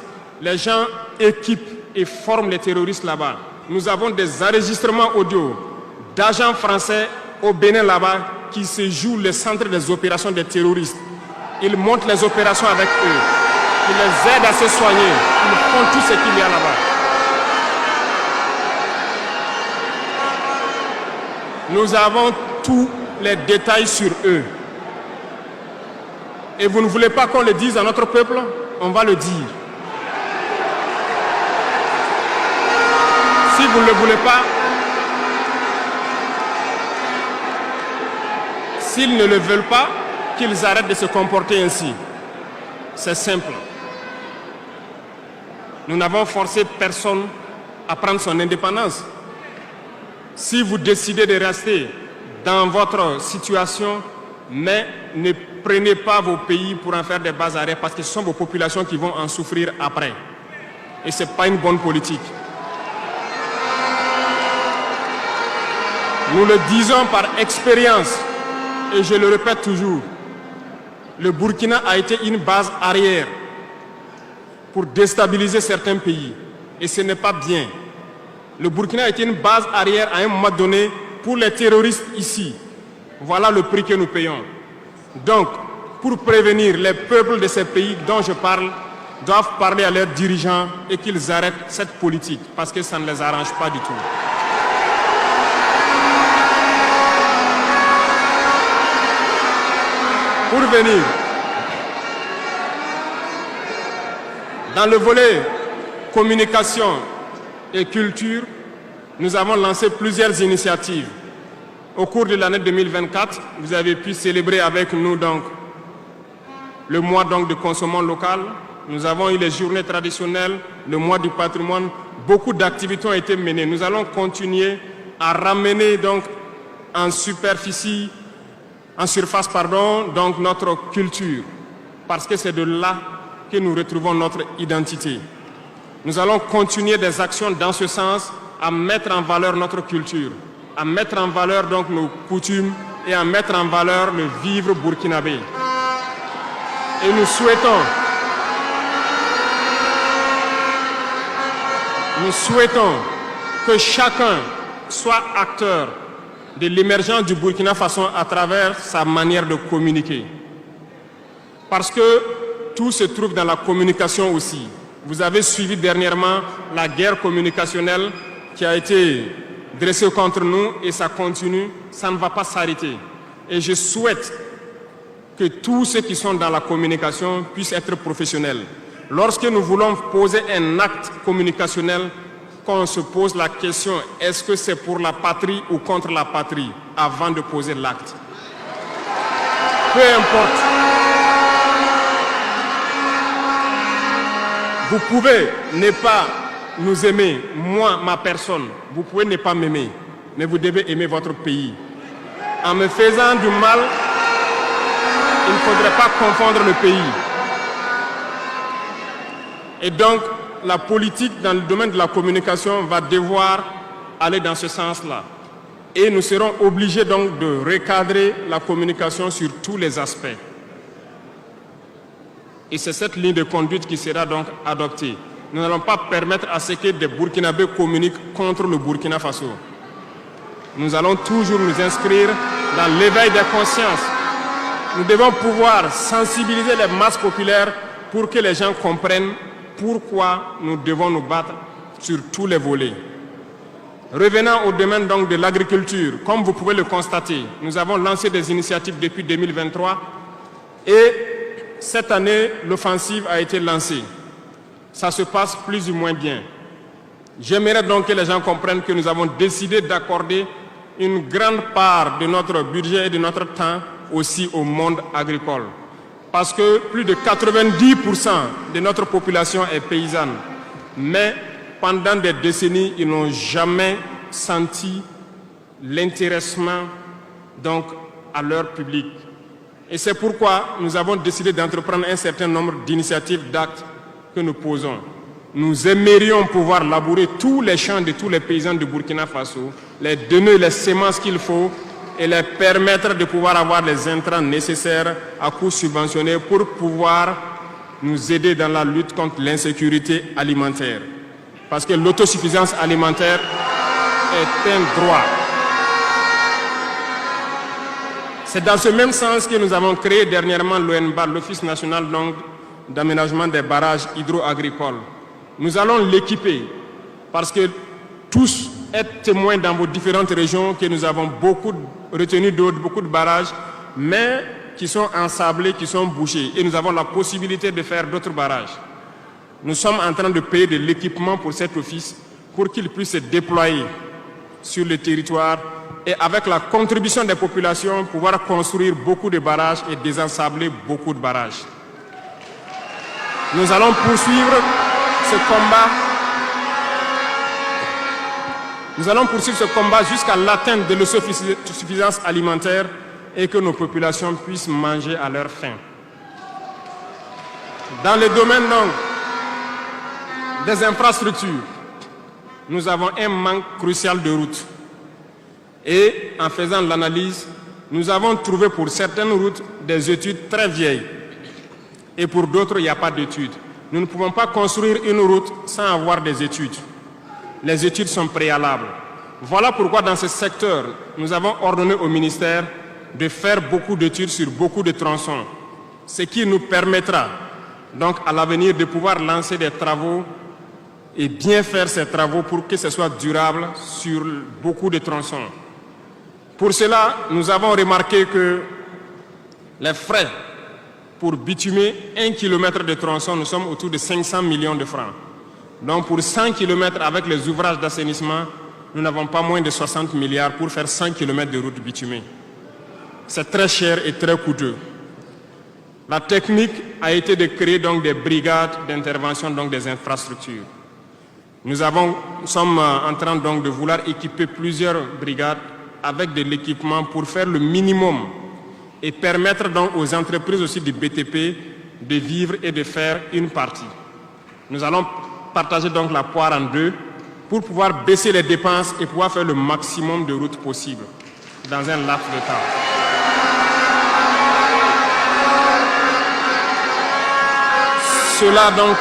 Les gens équipent et forment les terroristes là-bas. Nous avons des enregistrements audio d'agents français au Bénin là-bas qui se jouent le centre des opérations des terroristes. Ils montent les opérations avec eux. Ils les aident à se soigner. Ils font tout ce qu'il y a là-bas. Nous avons tous les détails sur eux. Et vous ne voulez pas qu'on le dise à notre peuple? On va le dire. Si vous ne le voulez pas, s'ils ne le veulent pas, qu'ils arrêtent de se comporter ainsi. C'est simple. Nous n'avons forcé personne à prendre son indépendance. Si vous décidez de rester dans votre situation, mais ne prenez pas vos pays pour en faire des bases arrêts parce que ce sont vos populations qui vont en souffrir après. Et ce n'est pas une bonne politique. Nous le disons par expérience, et je le répète toujours, le Burkina a été une base arrière pour déstabiliser certains pays. Et ce n'est pas bien. Le Burkina a été une base arrière à un moment donné pour les terroristes ici. Voilà le prix que nous payons. Donc, pour prévenir les peuples de ces pays dont je parle, doivent parler à leurs dirigeants et qu'ils arrêtent cette politique parce que ça ne les arrange pas du tout. Pour venir, dans le volet communication et culture, nous avons lancé plusieurs initiatives. Au cours de l'année 2024, vous avez pu célébrer avec nous donc, le mois donc, de consommation locale. Nous avons eu les journées traditionnelles, le mois du patrimoine. Beaucoup d'activités ont été menées. Nous allons continuer à ramener donc, en surface, donc notre culture, parce que c'est de là que nous retrouvons notre identité. Nous allons continuer des actions dans ce sens, à mettre en valeur notre culture, à mettre en valeur donc nos coutumes et à mettre en valeur le vivre burkinabé. Et nous souhaitons que chacun soit acteur de l'émergence du Burkina Faso à travers sa manière de communiquer. Parce que tout se trouve dans la communication aussi. Vous avez suivi dernièrement la guerre communicationnelle qui a été dressée contre nous et ça continue, ça ne va pas s'arrêter. Et je souhaite que tous ceux qui sont dans la communication puissent être professionnels. Lorsque nous voulons poser un acte communicationnel, qu'on se pose la question, est-ce que c'est pour la patrie ou contre la patrie, avant de poser l'acte. Peu importe. Vous pouvez ne pas nous aimer, moi, ma personne. Vous pouvez ne pas m'aimer. mais vous devez aimer votre pays. En me faisant du mal, il ne faudrait pas confondre le pays. Et donc, la politique dans le domaine de la communication va devoir aller dans ce sens-là. Et nous serons obligés donc de recadrer la communication sur tous les aspects. Et c'est cette ligne de conduite qui sera donc adoptée. Nous n'allons pas permettre à ce que des Burkinabés communiquent contre le Burkina Faso. Nous allons toujours nous inscrire dans l'éveil des consciences. Nous devons pouvoir sensibiliser les masses populaires pour que les gens comprennent pourquoi nous devons nous battre sur tous les volets. Revenant au domaine donc de l'agriculture, comme vous pouvez le constater, nous avons lancé des initiatives depuis 2023 et cette année, l'offensive a été lancée. Ça se passe plus ou moins bien. J'aimerais donc que les gens comprennent que nous avons décidé d'accorder une grande part de notre budget et de notre temps aussi au monde agricole. Parce que plus de 90% de notre population est paysanne. Mais pendant des décennies, ils n'ont jamais senti l'intéressement donc à leur public. Et c'est pourquoi nous avons décidé d'entreprendre un certain nombre d'initiatives, d'actes que nous posons. Nous aimerions pouvoir labourer tous les champs de tous les paysans du Burkina Faso, les donner les semences qu'il faut et les permettre de pouvoir avoir les intrants nécessaires à coût subventionné pour pouvoir nous aider dans la lutte contre l'insécurité alimentaire. Parce que l'autosuffisance alimentaire est un droit. C'est dans ce même sens que nous avons créé dernièrement l'ONBAR, l'Office national d'aménagement des barrages hydro-agricoles. Nous allons l'équiper parce que tous êtes témoins dans vos différentes régions que nous avons beaucoup retenu d'eau, beaucoup de barrages, mais qui sont ensablés, qui sont bouchés. Et nous avons la possibilité de faire d'autres barrages. Nous sommes en train de payer de l'équipement pour cet office pour qu'il puisse se déployer sur le territoire et avec la contribution des populations, pouvoir construire beaucoup de barrages et désensabler beaucoup de barrages. Nous allons poursuivre ce combat. Nous allons poursuivre ce combat jusqu'à l'atteinte de l'autosuffisance alimentaire et que nos populations puissent manger à leur faim. Dans le domaine des infrastructures, nous avons un manque crucial de routes. Et en faisant l'analyse, nous avons trouvé pour certaines routes des études très vieilles. Et pour d'autres, il n'y a pas d'études. Nous ne pouvons pas construire une route sans avoir des études. Les études sont préalables. Voilà pourquoi dans ce secteur, nous avons ordonné au ministère de faire beaucoup d'études sur beaucoup de tronçons. Ce qui nous permettra donc à l'avenir de pouvoir lancer des travaux et bien faire ces travaux pour que ce soit durable sur beaucoup de tronçons. Pour cela, nous avons remarqué que les frais pour bitumer 1 km de tronçon, nous sommes autour de 500 millions de francs. Donc pour 100 km avec les ouvrages d'assainissement, nous n'avons pas moins de 60 milliards pour faire 100 km de route bitumée. C'est très cher et très coûteux. La technique a été de créer donc des brigades d'intervention, donc des infrastructures. Nous sommes en train donc de vouloir équiper plusieurs brigades avec de l'équipement pour faire le minimum et permettre donc aux entreprises aussi du BTP de vivre et de faire une partie. Nous allons partager donc la poire en deux pour pouvoir baisser les dépenses et pouvoir faire le maximum de routes possibles dans un laps de temps. Cela donc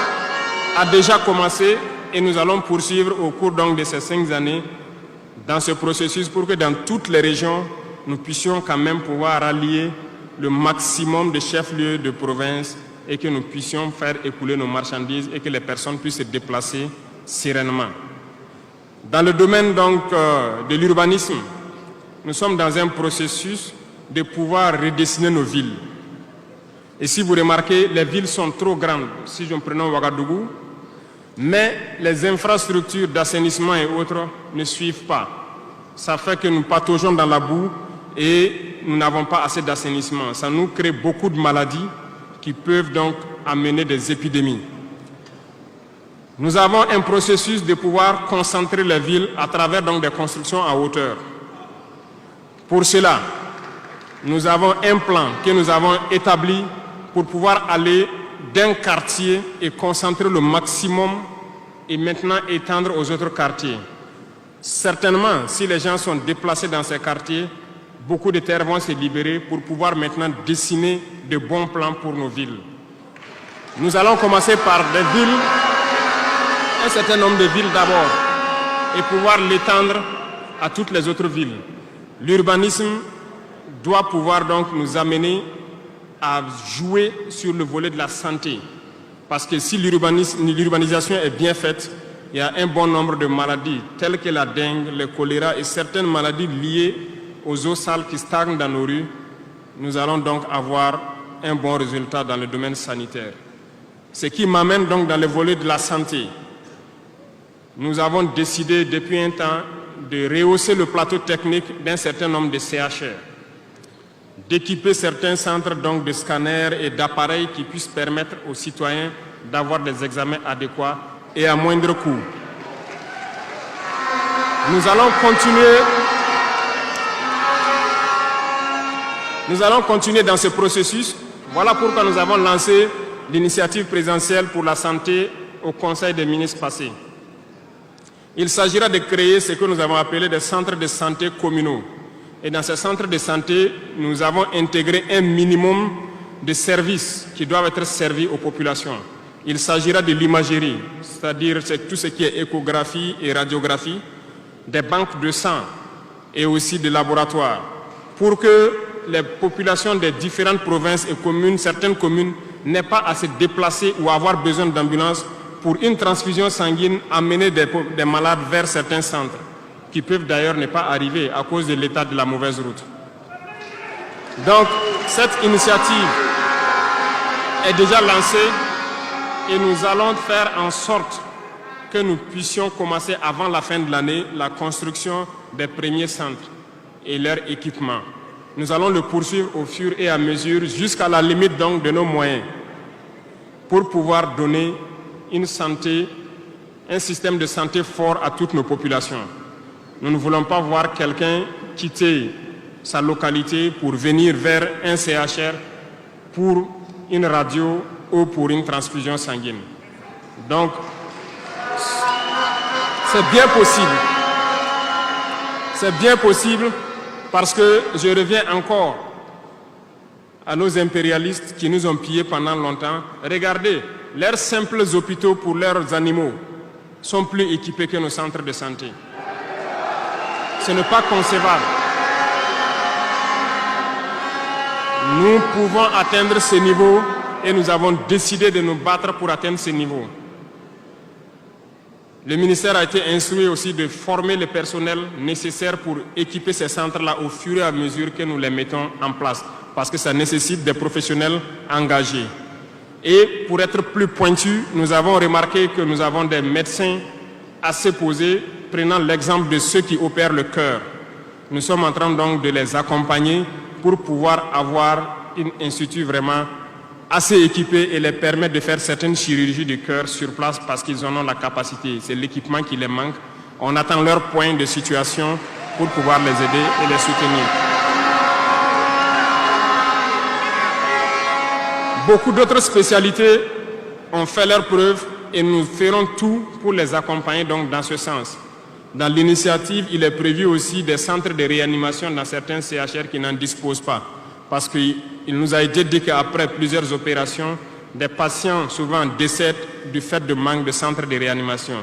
a déjà commencé et nous allons poursuivre au cours donc de ces 5 années dans ce processus pour que dans toutes les régions, nous puissions quand même pouvoir rallier le maximum de chefs-lieux de province et que nous puissions faire écouler nos marchandises et que les personnes puissent se déplacer sereinement. Dans le domaine donc de l'urbanisme, nous sommes dans un processus de pouvoir redessiner nos villes. Et si vous remarquez, les villes sont trop grandes, si je prends Ouagadougou, mais les infrastructures d'assainissement et autres ne suivent pas. Ça fait que nous pataugeons dans la boue et nous n'avons pas assez d'assainissement. Ça nous crée beaucoup de maladies qui peuvent donc amener des épidémies. Nous avons un processus de pouvoir concentrer les villes à travers donc des constructions à hauteur. Pour cela, nous avons un plan que nous avons établi pour pouvoir aller d'un quartier et concentrer le maximum et maintenant étendre aux autres quartiers. Certainement, si les gens sont déplacés dans ces quartiers, beaucoup de terres vont se libérer pour pouvoir maintenant dessiner de bons plans pour nos villes. Nous allons commencer par des villes, un certain nombre de villes d'abord, et pouvoir l'étendre à toutes les autres villes. L'urbanisme doit pouvoir donc nous amener à jouer sur le volet de la santé. Parce que si l'urbanisation est bien faite, il y a un bon nombre de maladies telles que la dengue, le choléra et certaines maladies liées aux eaux sales qui stagnent dans nos rues. Nous allons donc avoir un bon résultat dans le domaine sanitaire. Ce qui m'amène donc dans le volet de la santé. Nous avons décidé depuis un temps de rehausser le plateau technique d'un certain nombre de CHR, d'équiper certains centres donc de scanners et d'appareils qui puissent permettre aux citoyens d'avoir des examens adéquats et à moindre coût. Nous allons continuer dans ce processus. Voilà pourquoi nous avons lancé l'initiative présidentielle pour la santé au Conseil des ministres passé. Il s'agira de créer ce que nous avons appelé des centres de santé communaux. Et dans ces centres de santé, nous avons intégré un minimum de services qui doivent être servis aux populations. Il s'agira de l'imagerie, c'est-à-dire tout ce qui est échographie et radiographie, des banques de sang et aussi des laboratoires, pour que les populations des différentes provinces et communes, certaines communes, n'aient pas à se déplacer ou avoir besoin d'ambulance pour une transfusion sanguine, amener des malades vers certains centres, qui peuvent d'ailleurs ne pas arriver à cause de l'état de la mauvaise route. Donc, cette initiative est déjà lancée et nous allons faire en sorte que nous puissions commencer avant la fin de l'année la construction des premiers centres et leur équipement. Nous allons le poursuivre au fur et à mesure jusqu'à la limite donc de nos moyens pour pouvoir donner une santé, un système de santé fort à toutes nos populations. Nous ne voulons pas voir quelqu'un quitter sa localité pour venir vers un CHR pour une radio ou pour une transfusion sanguine. Donc, c'est bien possible. C'est bien possible parce que je reviens encore à nos impérialistes qui nous ont pillés pendant longtemps. Regardez, leurs simples hôpitaux pour leurs animaux sont plus équipés que nos centres de santé. Ce n'est pas concevable. Nous pouvons atteindre ce niveau et nous avons décidé de nous battre pour atteindre ce niveau. Le ministère a été instruit aussi de former le personnel nécessaire pour équiper ces centres-là au fur et à mesure que nous les mettons en place, parce que ça nécessite des professionnels engagés. Et pour être plus pointu, nous avons remarqué que nous avons des médecins assez posés, prenant l'exemple de ceux qui opèrent le cœur. Nous sommes en train donc de les accompagner pour pouvoir avoir un institut vraiment assez équipé et les permettre de faire certaines chirurgies du cœur sur place parce qu'ils en ont la capacité. C'est l'équipement qui les manque. On attend leur point de situation pour pouvoir les aider et les soutenir. Beaucoup d'autres spécialités ont fait leurs preuves et nous ferons tout pour les accompagner donc dans ce sens. Dans l'initiative, il est prévu aussi des centres de réanimation dans certains CHR qui n'en disposent pas. Parce qu'il nous a été dit qu'après plusieurs opérations, des patients souvent décèdent du fait de manque de centres de réanimation.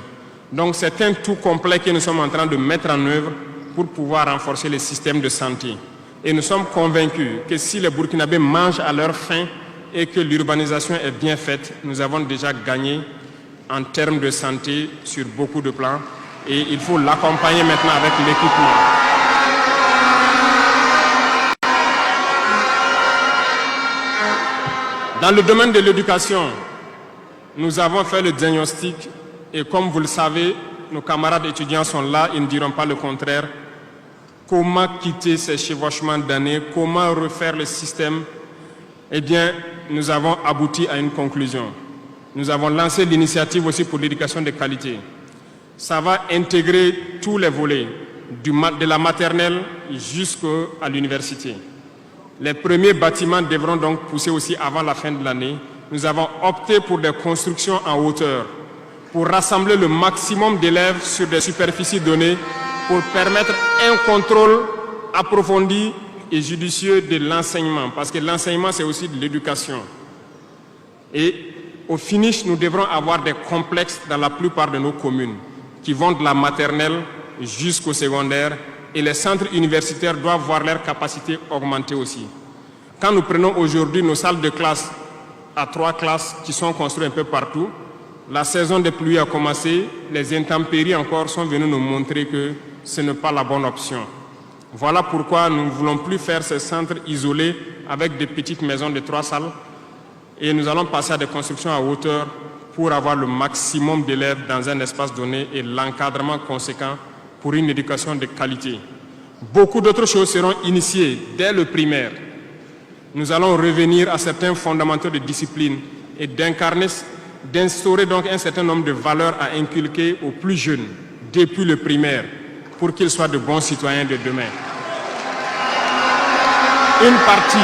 Donc c'est un tout complet que nous sommes en train de mettre en œuvre pour pouvoir renforcer le système de santé. Et nous sommes convaincus que si les Burkinabés mangent à leur faim et que l'urbanisation est bien faite, nous avons déjà gagné en termes de santé sur beaucoup de plans. Et il faut l'accompagner maintenant avec l'équipement. Dans le domaine de l'éducation, nous avons fait le diagnostic et comme vous le savez, nos camarades étudiants sont là, ils ne diront pas le contraire. Comment quitter ces chevauchements d'années, comment refaire le système? Eh bien, nous avons abouti à une conclusion. nous avons lancé l'initiative aussi pour l'éducation de qualité. Ça va intégrer tous les volets, de la maternelle jusqu'à l'université. Les premiers bâtiments devront donc pousser aussi avant la fin de l'année. Nous avons opté pour des constructions en hauteur, pour rassembler le maximum d'élèves sur des superficies données, pour permettre un contrôle approfondi et judicieux de l'enseignement, parce que l'enseignement, c'est aussi de l'éducation. Et au finish, nous devrons avoir des complexes dans la plupart de nos communes, qui vont de la maternelle jusqu'au secondaire, et les centres universitaires doivent voir leur capacité augmenter aussi. Quand nous prenons aujourd'hui nos salles de classe à 3 classes qui sont construites un peu partout, la saison des pluies a commencé, les intempéries encore sont venues nous montrer que ce n'est pas la bonne option. Voilà pourquoi nous ne voulons plus faire ces centres isolés avec des petites maisons de 3 salles et nous allons passer à des constructions à hauteur pour avoir le maximum d'élèves dans un espace donné et l'encadrement conséquent pour une éducation de qualité. Beaucoup d'autres choses seront initiées dès le primaire. Nous allons revenir à certains fondamentaux de discipline et d'instaurer donc un certain nombre de valeurs à inculquer aux plus jeunes depuis le primaire pour qu'ils soient de bons citoyens de demain. Une partie.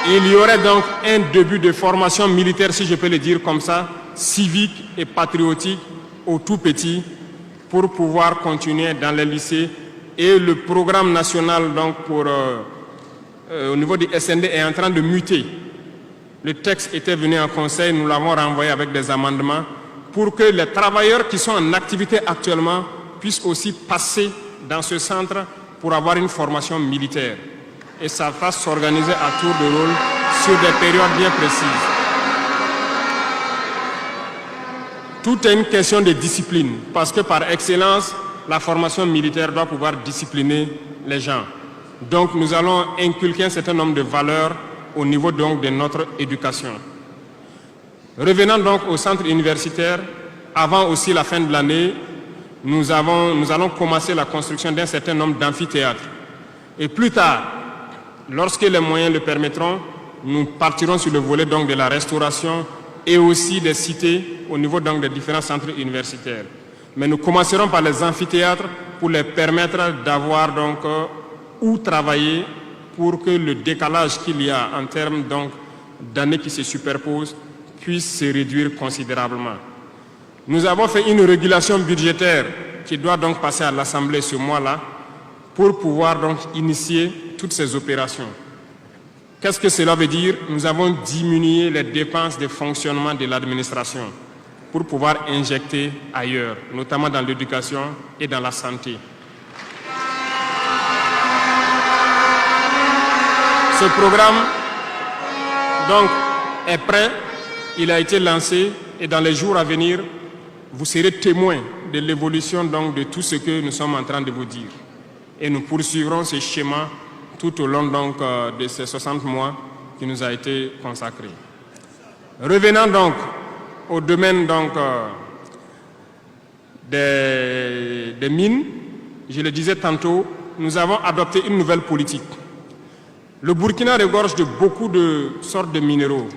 Il y aurait donc un début de formation militaire, si je peux le dire comme ça, civique et patriotique au tout petit pour pouvoir continuer dans les lycées. Et le programme national donc au niveau du SND est en train de muter. Le texte était venu en conseil, nous l'avons renvoyé avec des amendements pour que les travailleurs qui sont en activité actuellement puissent aussi passer dans ce centre pour avoir une formation militaire. Et ça va s'organiser à tour de rôle sur des périodes bien précises. Tout est une question de discipline, parce que par excellence, la formation militaire doit pouvoir discipliner les gens. Donc nous allons inculquer un certain nombre de valeurs au niveau donc de notre éducation. Revenant donc au centre universitaire, avant aussi la fin de l'année, nous allons commencer la construction d'un certain nombre d'amphithéâtres. Et plus tard, lorsque les moyens le permettront, nous partirons sur le volet donc de la restauration et aussi des cités au niveau donc des différents centres universitaires. Mais nous commencerons par les amphithéâtres pour les permettre d'avoir donc où travailler pour que le décalage qu'il y a en termes donc d'années qui se superposent puisse se réduire considérablement. Nous avons fait une régulation budgétaire qui doit donc passer à l'Assemblée ce mois-là pour pouvoir donc initier toutes ces opérations. Qu'est-ce que cela veut dire? Nous avons diminué les dépenses de fonctionnement de l'administration pour pouvoir injecter ailleurs, notamment dans l'éducation et dans la santé. Ce programme donc, est prêt, il a été lancé et dans les jours à venir, vous serez témoins de l'évolution donc, de tout ce que nous sommes en train de vous dire. Et nous poursuivrons ce schéma tout au long donc, de ces 60 mois qui nous a été consacré. Revenant donc au domaine donc, des mines, je le disais tantôt, nous avons adopté une nouvelle politique. Le Burkina regorge de beaucoup de sortes de minéraux,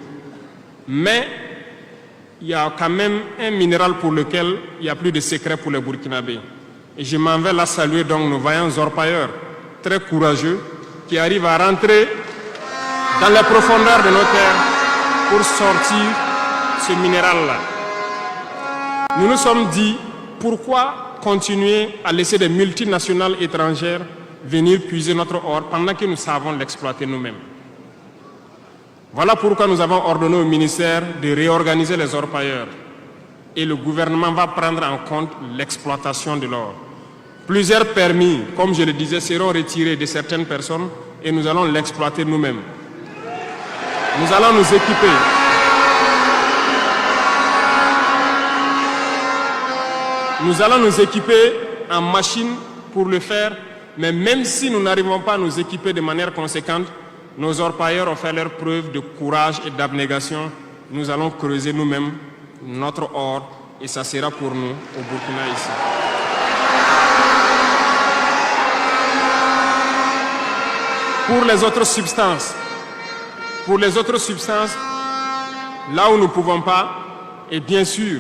mais il y a quand même un minéral pour lequel il n'y a plus de secret pour les Burkinabés. Et je m'en vais là saluer donc nos vaillants orpailleurs, très courageux, qui arrivent à rentrer dans les profondeurs de nos terres pour sortir ce minéral-là. Nous nous sommes dit, pourquoi continuer à laisser des multinationales étrangères venir puiser notre or pendant que nous savons l'exploiter nous-mêmes? Voilà pourquoi nous avons ordonné au ministère de réorganiser les orpailleurs. Et le gouvernement va prendre en compte l'exploitation de l'or. Plusieurs permis, comme je le disais, seront retirés de certaines personnes et nous allons l'exploiter nous-mêmes. Nous allons nous équiper. Nous allons nous équiper en machines pour le faire, mais même si nous n'arrivons pas à nous équiper de manière conséquente, nos orpailleurs ont fait leur preuve de courage et d'abnégation. Nous allons creuser nous-mêmes notre or et ça sera pour nous au Burkina ici. Pour les autres substances, Pour les autres substances, là où nous ne pouvons pas, et bien sûr,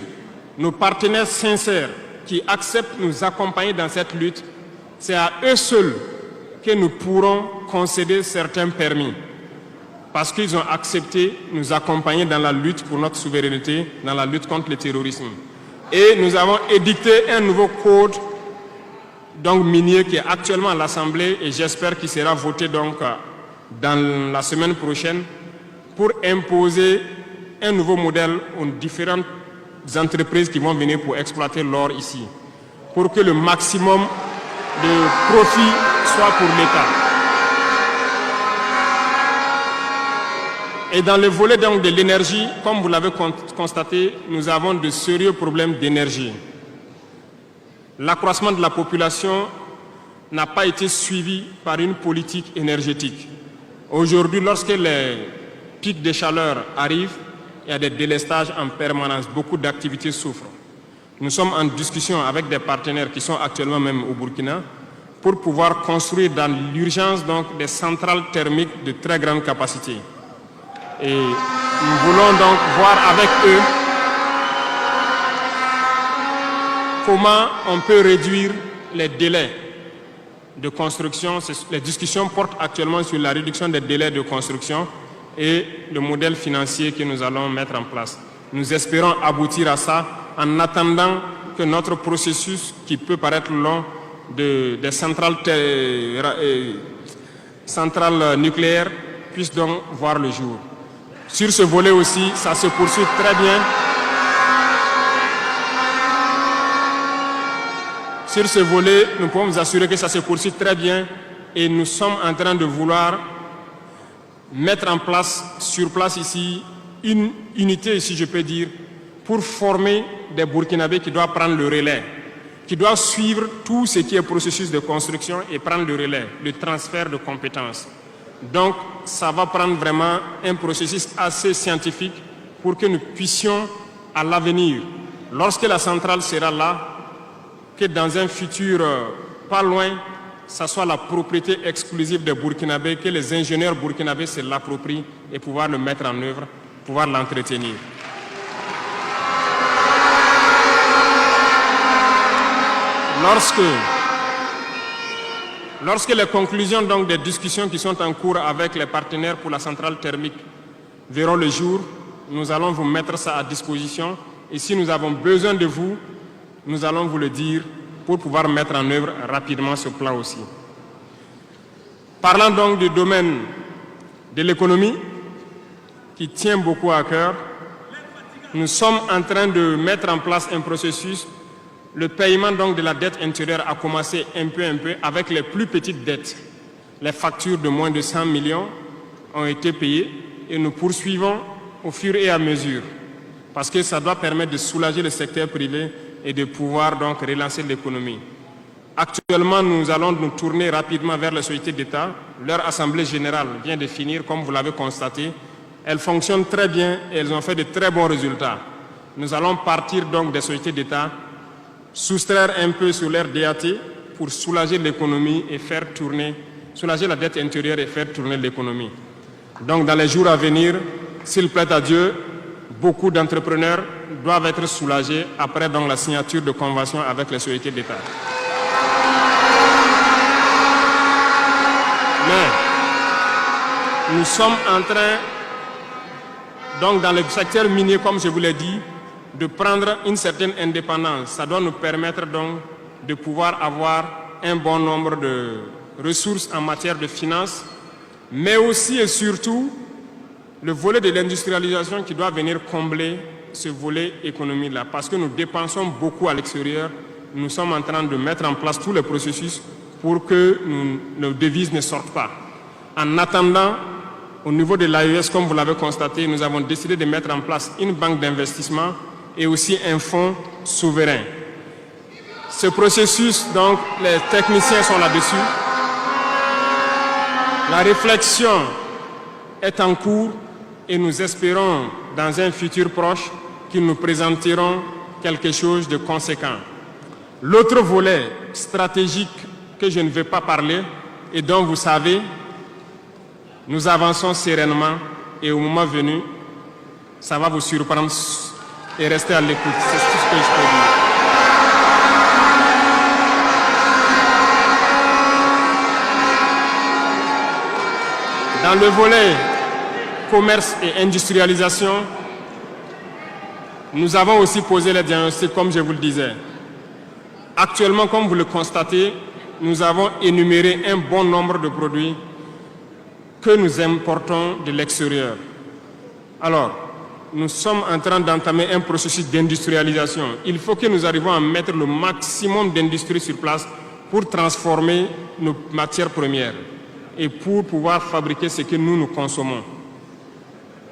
nos partenaires sincères qui acceptent de nous accompagner dans cette lutte, c'est à eux seuls que nous pourrons concéder certains permis. Parce qu'ils ont accepté de nous accompagner dans la lutte pour notre souveraineté, dans la lutte contre le terrorisme. Et nous avons édicté un nouveau code donc, minier qui est actuellement à l'Assemblée et j'espère qu'il sera voté donc, dans la semaine prochaine pour imposer un nouveau modèle aux différentes entreprises qui vont venir pour exploiter l'or ici, pour que le maximum de profit soit pour l'État. Et dans le volet donc, de l'énergie, comme vous l'avez constaté, nous avons de sérieux problèmes d'énergie. L'accroissement de la population n'a pas été suivi par une politique énergétique. Aujourd'hui, lorsque les pics de chaleur arrivent, il y a des délestages en permanence, beaucoup d'activités souffrent. Nous sommes en discussion avec des partenaires qui sont actuellement même au Burkina pour pouvoir construire dans l'urgence donc des centrales thermiques de très grande capacité. Et nous voulons donc voir avec eux comment on peut réduire les délais de construction. Les discussions portent actuellement sur la réduction des délais de construction et le modèle financier que nous allons mettre en place. Nous espérons aboutir à ça en attendant que notre processus, qui peut paraître long, des centrales nucléaires, puisse donc voir le jour. Sur ce volet aussi, ça se poursuit très bien. Sur ce volet, nous pouvons vous assurer que ça se poursuit très bien et nous sommes en train de vouloir mettre en place, sur place ici, une unité, si je peux dire, pour former des Burkinabés qui doivent prendre le relais, qui doivent suivre tout ce qui est processus de construction et prendre le relais, le transfert de compétences. Donc, ça va prendre vraiment un processus assez scientifique pour que nous puissions, à l'avenir, lorsque la centrale sera là, que dans un futur pas loin, ça soit la propriété exclusive des Burkinabés, que les ingénieurs burkinabés se l'approprient et pouvoir le mettre en œuvre, pouvoir l'entretenir. Lorsque les conclusions donc, des discussions qui sont en cours avec les partenaires pour la centrale thermique verront le jour, nous allons vous mettre ça à disposition. Et si nous avons besoin de vous, nous allons vous le dire pour pouvoir mettre en œuvre rapidement ce plan aussi. Parlant donc du domaine de l'économie, qui tient beaucoup à cœur, nous sommes en train de mettre en place un processus. Le paiement donc de la dette intérieure a commencé un peu avec les plus petites dettes. Les factures de moins de 100 millions ont été payées et nous poursuivons au fur et à mesure parce que ça doit permettre de soulager le secteur privé et de pouvoir donc relancer l'économie. Actuellement, nous allons nous tourner rapidement vers les sociétés d'État. Leur assemblée générale vient de finir, comme vous l'avez constaté. Elles fonctionnent très bien et elles ont fait de très bons résultats. Nous allons partir donc des sociétés d'État, soustraire un peu sur leur DAT pour soulager l'économie et faire tourner, soulager la dette intérieure et faire tourner l'économie. Donc dans les jours à venir, s'il plaît à Dieu, beaucoup d'entrepreneurs doivent être soulagés après donc, la signature de conventions avec les sociétés d'État. Mais nous sommes en train, donc dans le secteur minier, comme je vous l'ai dit, de prendre une certaine indépendance. Ça doit nous permettre donc de pouvoir avoir un bon nombre de ressources en matière de finances, mais aussi et surtout le volet de l'industrialisation qui doit venir combler ce volet économie-là. Parce que nous dépensons beaucoup à l'extérieur, nous sommes en train de mettre en place tous les processus pour que nos devises ne sortent pas. En attendant, au niveau de l'AES, comme vous l'avez constaté, nous avons décidé de mettre en place une banque d'investissement et aussi un fonds souverain. Ce processus, donc, les techniciens sont là-dessus. La réflexion est en cours et nous espérons, dans un futur proche, qu'ils nous présenteront quelque chose de conséquent. L'autre volet stratégique que je ne vais pas parler et dont vous savez, nous avançons sereinement, et au moment venu, ça va vous surprendre et restez à l'écoute. C'est tout ce que je peux dire. Dans le volet commerce et industrialisation, nous avons aussi posé les diagnostics, comme je vous le disais. Actuellement, comme vous le constatez, nous avons énuméré un bon nombre de produits que nous importons de l'extérieur. Alors, nous sommes en train d'entamer un processus d'industrialisation. Il faut que nous arrivions à mettre le maximum d'industrie sur place pour transformer nos matières premières et pour pouvoir fabriquer ce que nous consommons.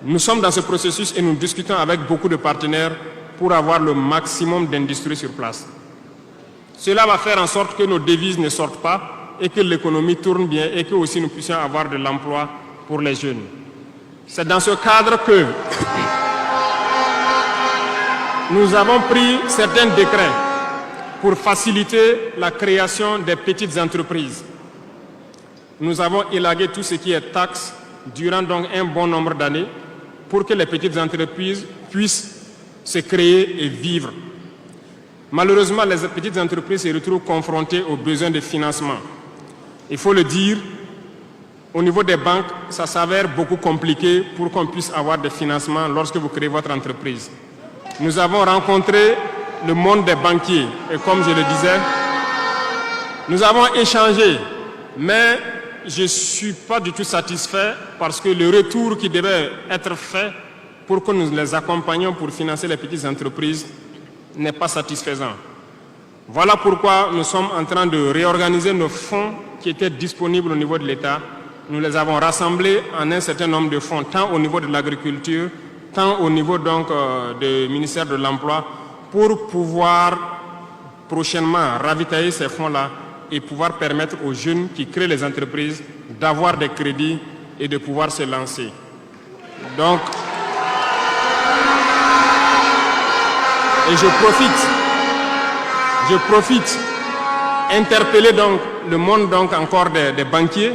Nous sommes dans ce processus et nous discutons avec beaucoup de partenaires pour avoir le maximum d'industrie sur place. Cela va faire en sorte que nos devises ne sortent pas et que l'économie tourne bien et que aussi nous puissions avoir de l'emploi pour les jeunes. C'est dans ce cadre que nous avons pris certains décrets pour faciliter la création des petites entreprises. Nous avons élagué tout ce qui est taxes durant donc un bon nombre d'années pour que les petites entreprises puissent se créer et vivre. Malheureusement, les petites entreprises se retrouvent confrontées aux besoins de financement. Il faut le dire, au niveau des banques, ça s'avère beaucoup compliqué pour qu'on puisse avoir des financements lorsque vous créez votre entreprise. Nous avons rencontré le monde des banquiers et comme je le disais, nous avons échangé, mais je ne suis pas du tout satisfait parce que le retour qui devait être fait pour que nous les accompagnions pour financer les petites entreprises n'est pas satisfaisant. Voilà pourquoi nous sommes en train de réorganiser nos fonds qui étaient disponibles au niveau de l'État. Nous les avons rassemblés en un certain nombre de fonds, tant au niveau de l'agriculture, tant au niveau donc du ministère de l'Emploi, pour pouvoir prochainement ravitailler ces fonds-là et pouvoir permettre aux jeunes qui créent les entreprises d'avoir des crédits et de pouvoir se lancer. Donc, et je profite interpeller donc le monde donc encore des banquiers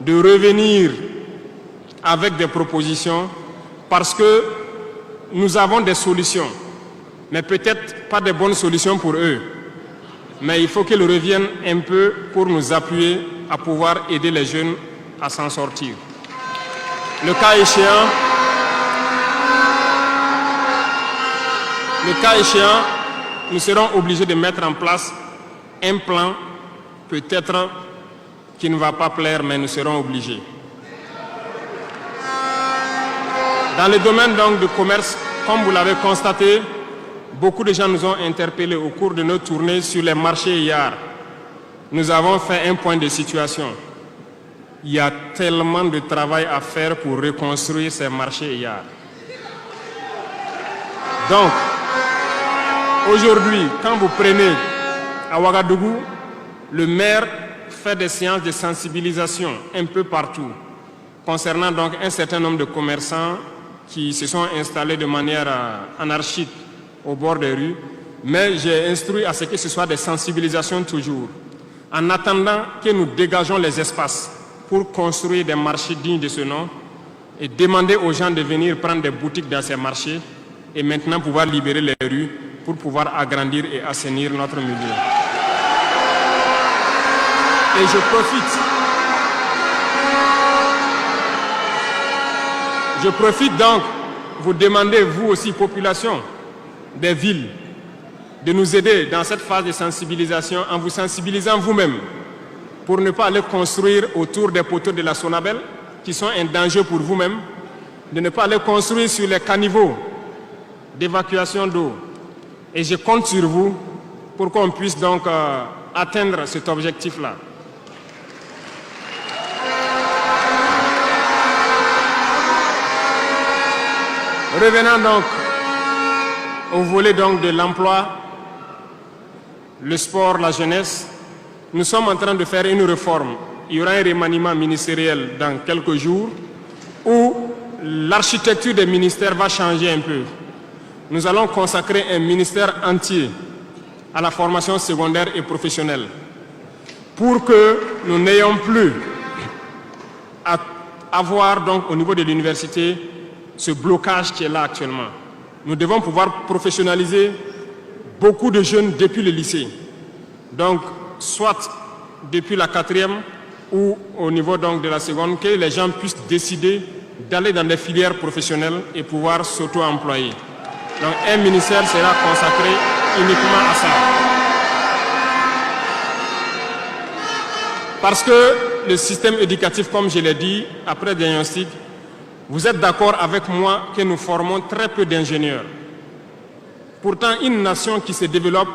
de revenir avec des propositions parce que nous avons des solutions, mais peut-être pas de bonnes solutions pour eux. Mais il faut qu'ils reviennent un peu pour nous appuyer à pouvoir aider les jeunes à s'en sortir. Le cas échéant, nous serons obligés de mettre en place un plan, peut-être qui ne va pas plaire, mais nous serons obligés. Dans le domaine donc du commerce, comme vous l'avez constaté, beaucoup de gens nous ont interpellés au cours de nos tournées sur les marchés hier. Nous avons fait un point de situation. Il y a tellement de travail à faire pour reconstruire ces marchés hier. Donc, aujourd'hui, quand vous prenez à Ouagadougou, le maire fait des séances de sensibilisation un peu partout concernant donc un certain nombre de commerçants qui se sont installés de manière anarchique au bord des rues, mais j'ai instruit à ce que ce soit des sensibilisations toujours, en attendant que nous dégageons les espaces pour construire des marchés dignes de ce nom et demander aux gens de venir prendre des boutiques dans ces marchés et maintenant pouvoir libérer les rues pour pouvoir agrandir et assainir notre milieu. Et je profite donc vous demander, vous aussi, population des villes, de nous aider dans cette phase de sensibilisation en vous sensibilisant vous-même pour ne pas aller construire autour des poteaux de la Sonabel qui sont un danger pour vous-même, de ne pas aller construire sur les caniveaux d'évacuation d'eau. Et je compte sur vous pour qu'on puisse donc atteindre cet objectif-là. Revenons donc au volet donc de l'emploi, le sport, la jeunesse. Nous sommes en train de faire une réforme. Il y aura un remaniement ministériel dans quelques jours où l'architecture des ministères va changer un peu. Nous allons consacrer un ministère entier à la formation secondaire et professionnelle pour que nous n'ayons plus à avoir donc au niveau de l'université ce blocage qui est là actuellement. Nous devons pouvoir professionnaliser beaucoup de jeunes depuis le lycée. Donc, soit depuis la 4e ou au niveau donc de la seconde, que les gens puissent décider d'aller dans des filières professionnelles et pouvoir s'auto-employer. Donc, un ministère sera consacré uniquement à ça. Parce que le système éducatif, comme je l'ai dit, après diagnostic, vous êtes d'accord avec moi que nous formons très peu d'ingénieurs. Pourtant, une nation qui se développe,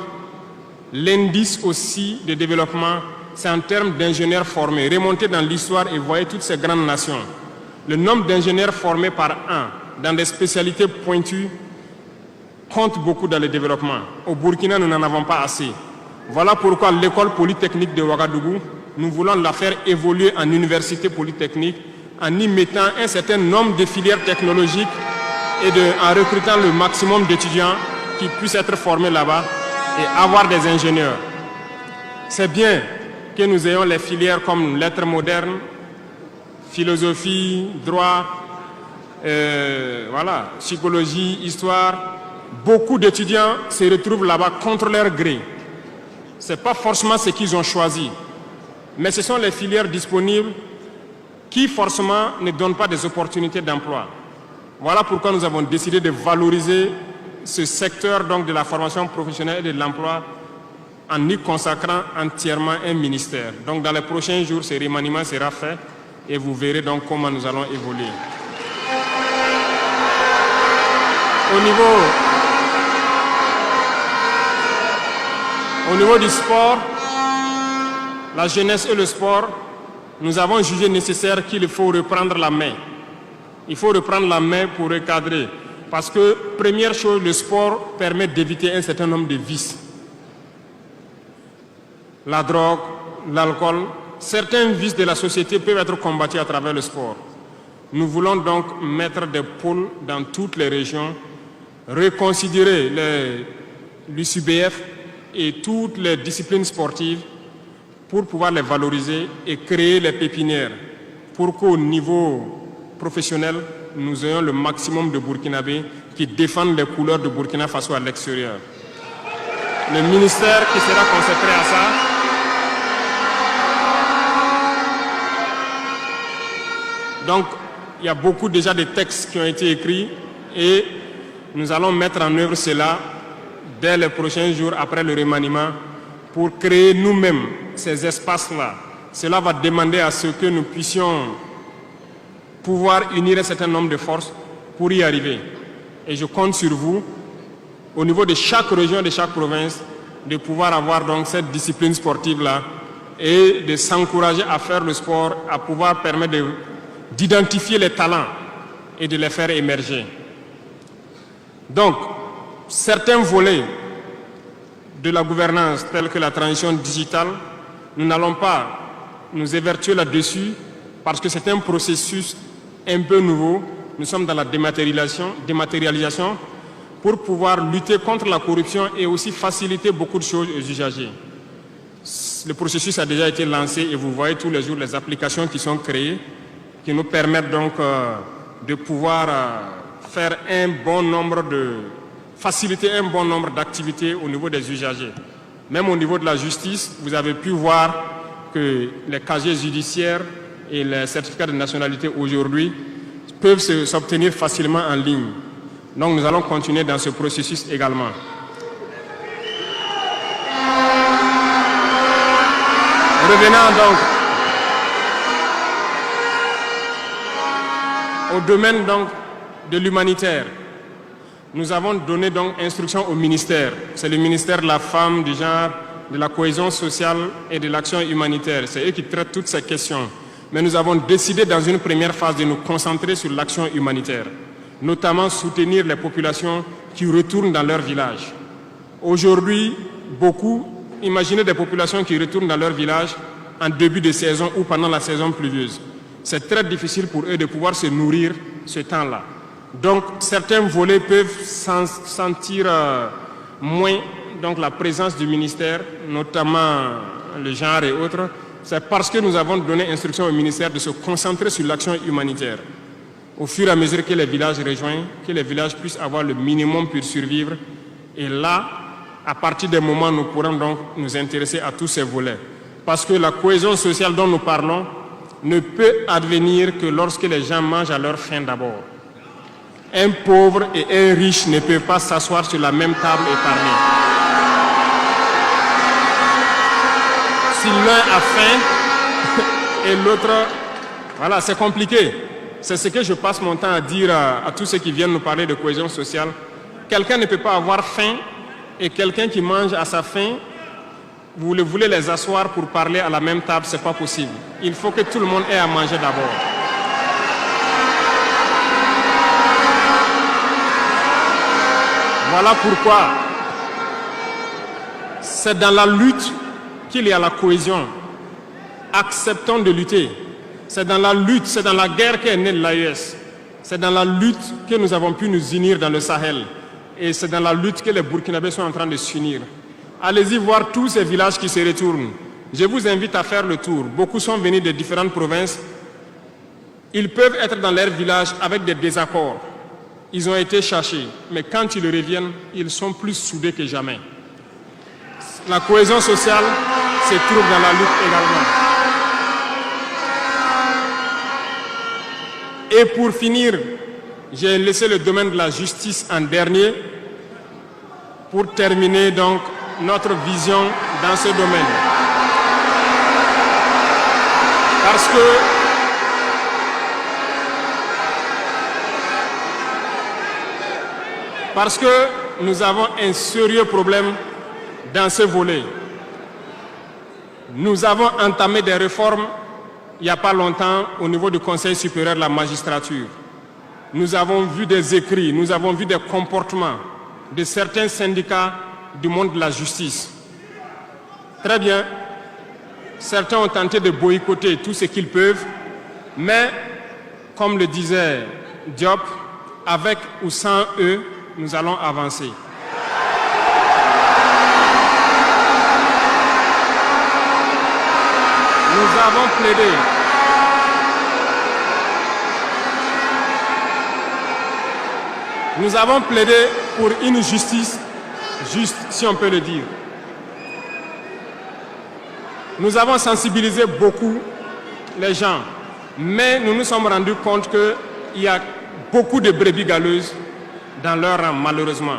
l'indice aussi de développement, c'est en termes d'ingénieurs formés. Remontez dans l'histoire et voyez toutes ces grandes nations. Le nombre d'ingénieurs formés par an dans des spécialités pointues compte beaucoup dans le développement. Au Burkina, nous n'en avons pas assez. Voilà pourquoi l'école polytechnique de Ouagadougou, nous voulons la faire évoluer en université polytechnique en y mettant un certain nombre de filières technologiques et en recrutant le maximum d'étudiants qui puissent être formés là-bas et avoir des ingénieurs. C'est bien que nous ayons les filières comme lettres modernes, philosophie, droit, voilà, psychologie, histoire. Beaucoup d'étudiants se retrouvent là-bas contre leur gré. Ce n'est pas forcément ce qu'ils ont choisi, mais ce sont les filières disponibles qui forcément ne donnent pas des opportunités d'emploi. Voilà pourquoi nous avons décidé de valoriser ce secteur donc, de la formation professionnelle et de l'emploi en y consacrant entièrement un ministère. Donc dans les prochains jours, ce remaniement sera fait et vous verrez donc comment nous allons évoluer. Au niveau du sport, la jeunesse et le sport, nous avons jugé nécessaire qu'il faut reprendre la main. Il faut reprendre la main pour recadrer. Parce que, première chose, le sport permet d'éviter un certain nombre de vices. La drogue, l'alcool, certains vices de la société peuvent être combattus à travers le sport. Nous voulons donc mettre des pôles dans toutes les régions, reconsidérer l'UCBF et toutes les disciplines sportives pour pouvoir les valoriser et créer les pépinières pour qu'au niveau professionnel, nous ayons le maximum de Burkinabés qui défendent les couleurs de Burkina Faso à l'extérieur. Le ministère qui sera consacré à ça donc, il y a beaucoup déjà de textes qui ont été écrits et nous allons mettre en œuvre cela dès les prochains jours après le remaniement pour créer nous-mêmes ces espaces-là. Cela va demander à ce que nous puissions pouvoir unir un certain nombre de forces pour y arriver. Et je compte sur vous, au niveau de chaque région, de chaque province, de pouvoir avoir donc cette discipline sportive-là et de s'encourager à faire le sport, à pouvoir permettre d'identifier les talents et de les faire émerger. Donc, certains volets de la gouvernance, tels que la transition digitale, nous n'allons pas nous évertuer là-dessus parce que c'est un processus un peu nouveau. Nous sommes dans la dématérialisation pour pouvoir lutter contre la corruption et aussi faciliter beaucoup de choses aux usagers. Le processus a déjà été lancé et vous voyez tous les jours les applications qui sont créées qui nous permettent donc de pouvoir faire faciliter un bon nombre d'activités au niveau des usagers. Même au niveau de la justice, vous avez pu voir que les casiers judiciaires et les certificats de nationalité aujourd'hui peuvent s'obtenir facilement en ligne. Donc nous allons continuer dans ce processus également. Revenant donc au domaine donc de l'humanitaire, nous avons donné donc instruction au ministère. C'est le ministère de la Femme, du Genre, de la Cohésion sociale et de l'action humanitaire. C'est eux qui traitent toutes ces questions. Mais nous avons décidé dans une première phase de nous concentrer sur l'action humanitaire, notamment soutenir les populations qui retournent dans leur village. Aujourd'hui, imaginez des populations qui retournent dans leur village en début de saison ou pendant la saison pluvieuse. C'est très difficile pour eux de pouvoir se nourrir ce temps-là. Donc, certains volets peuvent sentir moins donc, la présence du ministère, notamment le genre et autres, c'est parce que nous avons donné instruction au ministère de se concentrer sur l'action humanitaire. Au fur et à mesure que les villages rejoignent, que les villages puissent avoir le minimum pour survivre. Et là, à partir des moments, nous pourrons donc nous intéresser à tous ces volets. Parce que la cohésion sociale dont nous parlons ne peut advenir que lorsque les gens mangent à leur faim d'abord. Un pauvre et un riche ne peuvent pas s'asseoir sur la même table et parler. Si l'un a faim et l'autre... Voilà, c'est compliqué. C'est ce que je passe mon temps à dire à tous ceux qui viennent nous parler de cohésion sociale. Quelqu'un ne peut pas avoir faim et quelqu'un qui mange à sa faim, vous voulez les asseoir pour parler à la même table, ce n'est pas possible. Il faut que tout le monde ait à manger d'abord. Voilà pourquoi c'est dans la lutte qu'il y a la cohésion. Acceptons de lutter. C'est dans la lutte, c'est dans la guerre qu'est née l'AES. C'est dans la lutte que nous avons pu nous unir dans le Sahel. Et c'est dans la lutte que les Burkinabés sont en train de s'unir. Allez-y voir tous ces villages qui se retournent. Je vous invite à faire le tour. Beaucoup sont venus de différentes provinces. Ils peuvent être dans leur village avec des désaccords. Ils ont été cherchés. Mais quand ils reviennent, ils sont plus soudés que jamais. La cohésion sociale se trouve dans la lutte également. Et pour finir, j'ai laissé le domaine de la justice en dernier pour terminer donc notre vision dans ce domaine. Parce que nous avons un sérieux problème dans ce volet. Nous avons entamé des réformes il n'y a pas longtemps au niveau du Conseil supérieur de la magistrature. Nous avons vu des écrits, nous avons vu des comportements de certains syndicats du monde de la justice. Très bien, certains ont tenté de boycotter tout ce qu'ils peuvent, mais comme le disait Diop, avec ou sans eux, nous allons avancer. Nous avons plaidé. Nous avons plaidé pour une justice juste, si on peut le dire. Nous avons sensibilisé beaucoup les gens, mais nous nous sommes rendus compte qu'il y a beaucoup de brebis galeuses dans leur rang, malheureusement.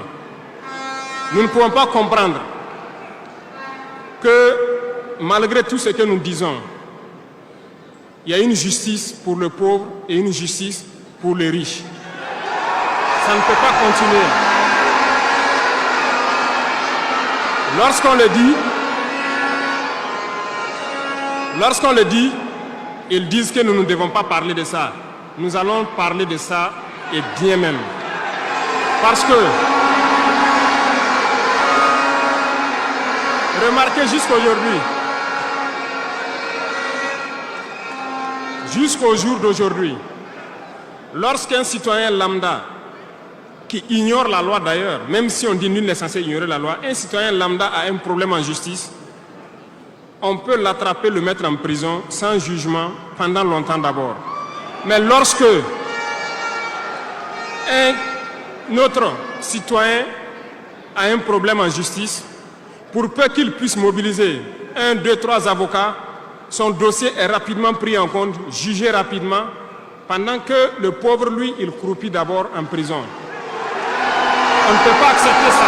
Nous ne pouvons pas comprendre que, malgré tout ce que nous disons, il y a une justice pour le pauvre et une justice pour les riches. Ça ne peut pas continuer. Lorsqu'on le dit, ils disent que nous ne devons pas parler de ça. Nous allons parler de ça et bien même. Parce que, remarquez jusqu'au jour d'aujourd'hui, lorsqu'un citoyen lambda qui ignore la loi d'ailleurs, même si on dit nul n'est censé ignorer la loi, un citoyen lambda a un problème en justice, on peut l'attraper, le mettre en prison sans jugement pendant longtemps d'abord. Mais lorsque un autre citoyen a un problème en justice, pour peu qu'il puisse mobiliser 1, 2, 3 avocats, son dossier est rapidement pris en compte, jugé rapidement, pendant que le pauvre, lui, il croupit d'abord en prison. On ne peut pas accepter ça.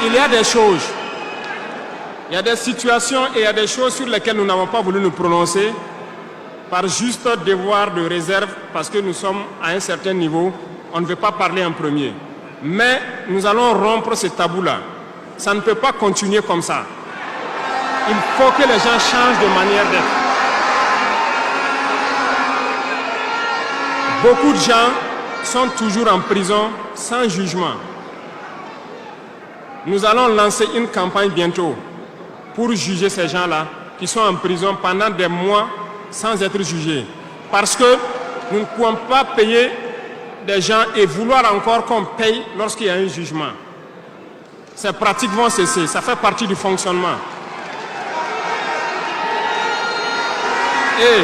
Il y a des choses, il y a des situations et il y a des choses sur lesquelles nous n'avons pas voulu nous prononcer par juste devoir de réserve parce que nous sommes à un certain niveau, on ne veut pas parler en premier. Mais nous allons rompre ce tabou-là. Ça ne peut pas continuer comme ça. Il faut que les gens changent de manière d'être. Beaucoup de gens sont toujours en prison sans jugement. Nous allons lancer une campagne bientôt pour juger ces gens-là qui sont en prison pendant des mois sans être jugés. Parce que nous ne pouvons pas payer des gens et vouloir encore qu'on paye lorsqu'il y a un jugement. ces pratiques vont cesser. Ça fait partie du fonctionnement. Et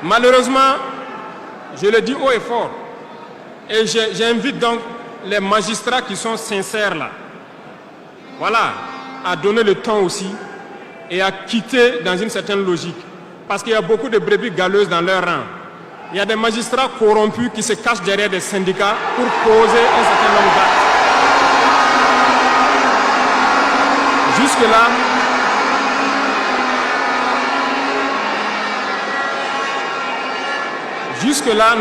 malheureusement, je le dis haut et fort, et j'invite donc les magistrats qui sont sincères là, voilà, à donner le temps aussi et à quitter dans une certaine logique. Parce qu'il y a beaucoup de brebis galeuses dans leur rang. Il y a des magistrats corrompus qui se cachent derrière des syndicats pour poser un certain nombre d'actes. Jusque-là,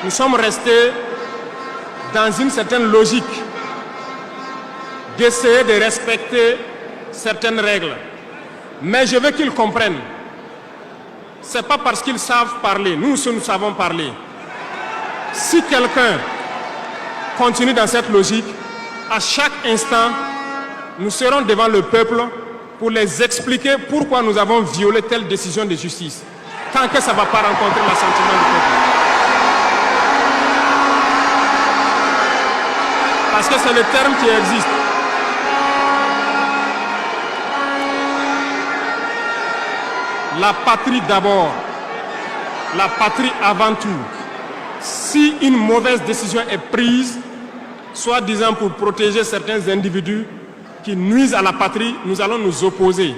nous sommes restés dans une certaine logique d'essayer de respecter certaines règles. Mais je veux qu'ils comprennent. Ce n'est pas parce qu'ils savent parler. Nous savons parler. Si quelqu'un continue dans cette logique, à chaque instant, nous serons devant le peuple pour les expliquer pourquoi nous avons violé telle décision de justice. Tant que ça ne va pas rencontrer l'assentiment du peuple. Parce que c'est le terme qui existe. La patrie d'abord. La patrie avant tout. Si une mauvaise décision est prise, soi-disant pour protéger certains individus qui nuisent à la patrie, nous allons nous opposer.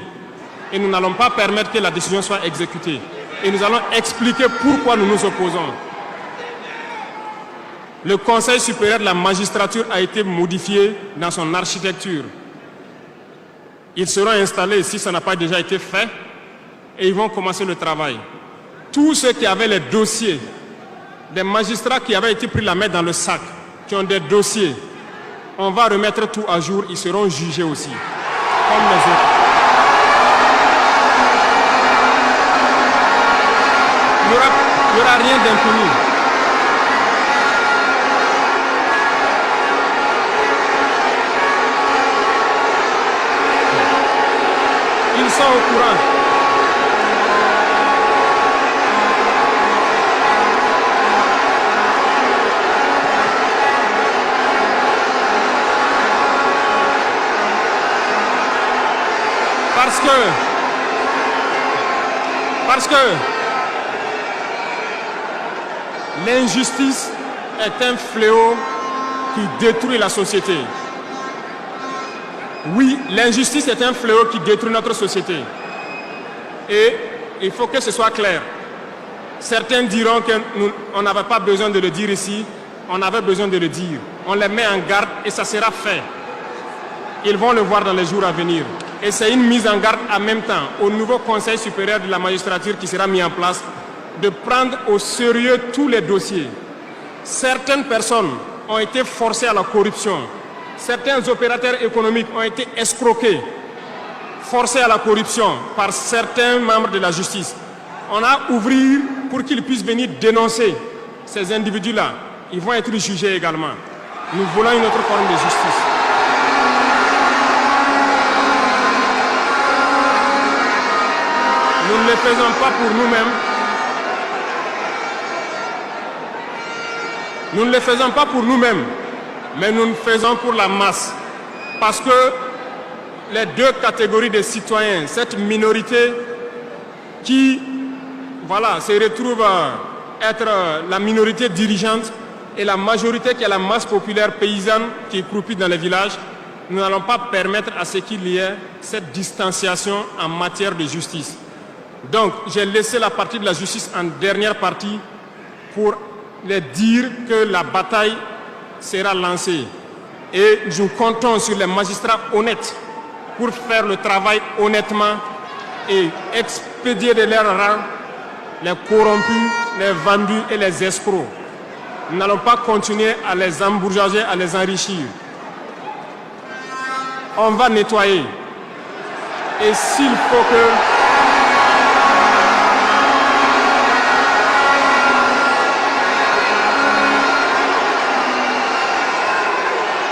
Et nous n'allons pas permettre que la décision soit exécutée. Et nous allons expliquer pourquoi nous nous opposons. Le Conseil supérieur de la magistrature a été modifié dans son architecture. Ils seront installés, si ça n'a pas déjà été fait, et ils vont commencer le travail. Tous ceux qui avaient les dossiers, des magistrats qui avaient été pris la main dans le sac, qui ont des dossiers, on va remettre tout à jour, ils seront jugés aussi, comme les autres. Il n'y aura rien d'impuni. Ils sont au courant. Parce que l'injustice est un fléau qui détruit la société. Oui, l'injustice est un fléau qui détruit notre société. Et il faut que ce soit clair. Certains diront qu'on n'avait pas besoin de le dire ici, on avait besoin de le dire. On les met en garde et ça sera fait. Ils vont le voir dans les jours à venir. Et c'est une mise en garde en même temps au nouveau Conseil supérieur de la magistrature qui sera mis en place de prendre au sérieux tous les dossiers. Certaines personnes ont été forcées à la corruption. Certains opérateurs économiques ont été escroqués, forcés à la corruption par certains membres de la justice. On a ouvert pour qu'ils puissent venir dénoncer ces individus-là. Ils vont être jugés également. Nous voulons une autre forme de justice. Nous ne le faisons pas pour nous-mêmes. Nous ne le faisons pas pour nous-mêmes, mais nous le faisons pour la masse. Parce que les deux catégories de citoyens, cette minorité qui se retrouve à être la minorité dirigeante et la majorité qui est la masse populaire paysanne qui croupit dans les villages, nous n'allons pas permettre à ce qu'il y ait cette distanciation en matière de justice. Donc, j'ai laissé la partie de la justice en dernière partie pour les dire que la bataille sera lancée. Et nous comptons sur les magistrats honnêtes pour faire le travail honnêtement et expédier de leur rang les corrompus, les vendus et les escrocs. Nous n'allons pas continuer à les embourgeoiser, à les enrichir. On va nettoyer. Et s'il faut que...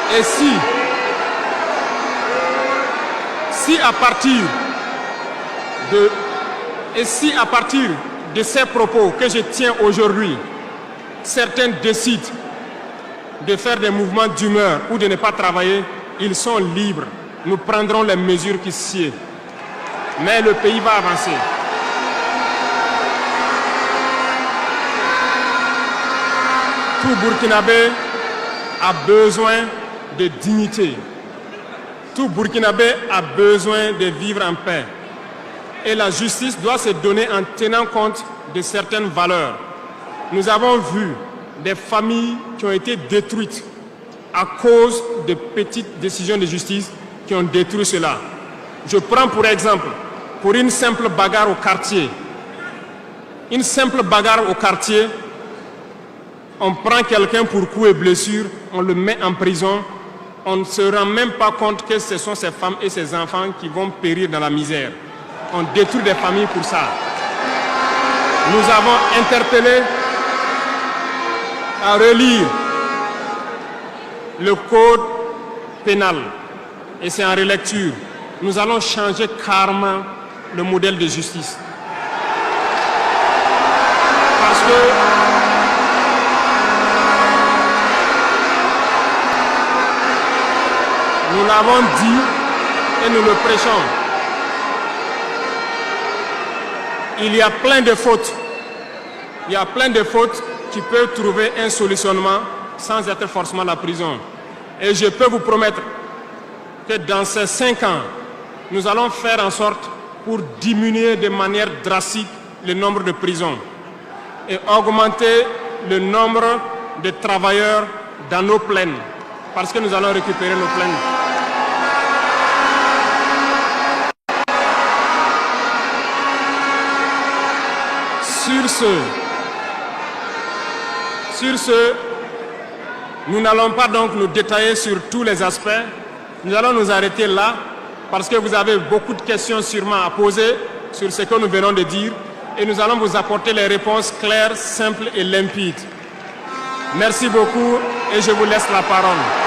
Et si à partir de ces propos que je tiens aujourd'hui, certains décident de faire des mouvements d'humeur ou de ne pas travailler, ils sont libres. Nous prendrons les mesures qui sied. Mais le pays va avancer. Tout Burkinabé a besoin de dignité. Tout Burkinabé a besoin de vivre en paix. Et la justice doit se donner en tenant compte de certaines valeurs. Nous avons vu des familles qui ont été détruites à cause de petites décisions de justice qui ont détruit cela. Je prends pour exemple, pour une simple bagarre au quartier. Une simple bagarre au quartier, on prend quelqu'un pour coup et blessure, on le met en prison, on ne se rend même pas compte que ce sont ces femmes et ces enfants qui vont périr dans la misère. On détruit des familles pour ça. Nous avons interpellé à relire le code pénal et c'est en relecture. Nous allons changer carrément le modèle de justice. Parce que nous l'avons dit et nous le prêchons. Il y a plein de fautes. Il y a plein de fautes qui peuvent trouver un solutionnement sans être forcément la prison. Et je peux vous promettre que dans ces 5 ans, nous allons faire en sorte pour diminuer de manière drastique le nombre de prisons et augmenter le nombre de travailleurs dans nos plaines, parce que nous allons récupérer nos plaines. Sur ce, nous n'allons pas donc nous détailler sur tous les aspects. Nous allons nous arrêter là parce que vous avez beaucoup de questions sûrement à poser sur ce que nous venons de dire et nous allons vous apporter les réponses claires, simples et limpides. Merci beaucoup et je vous laisse la parole.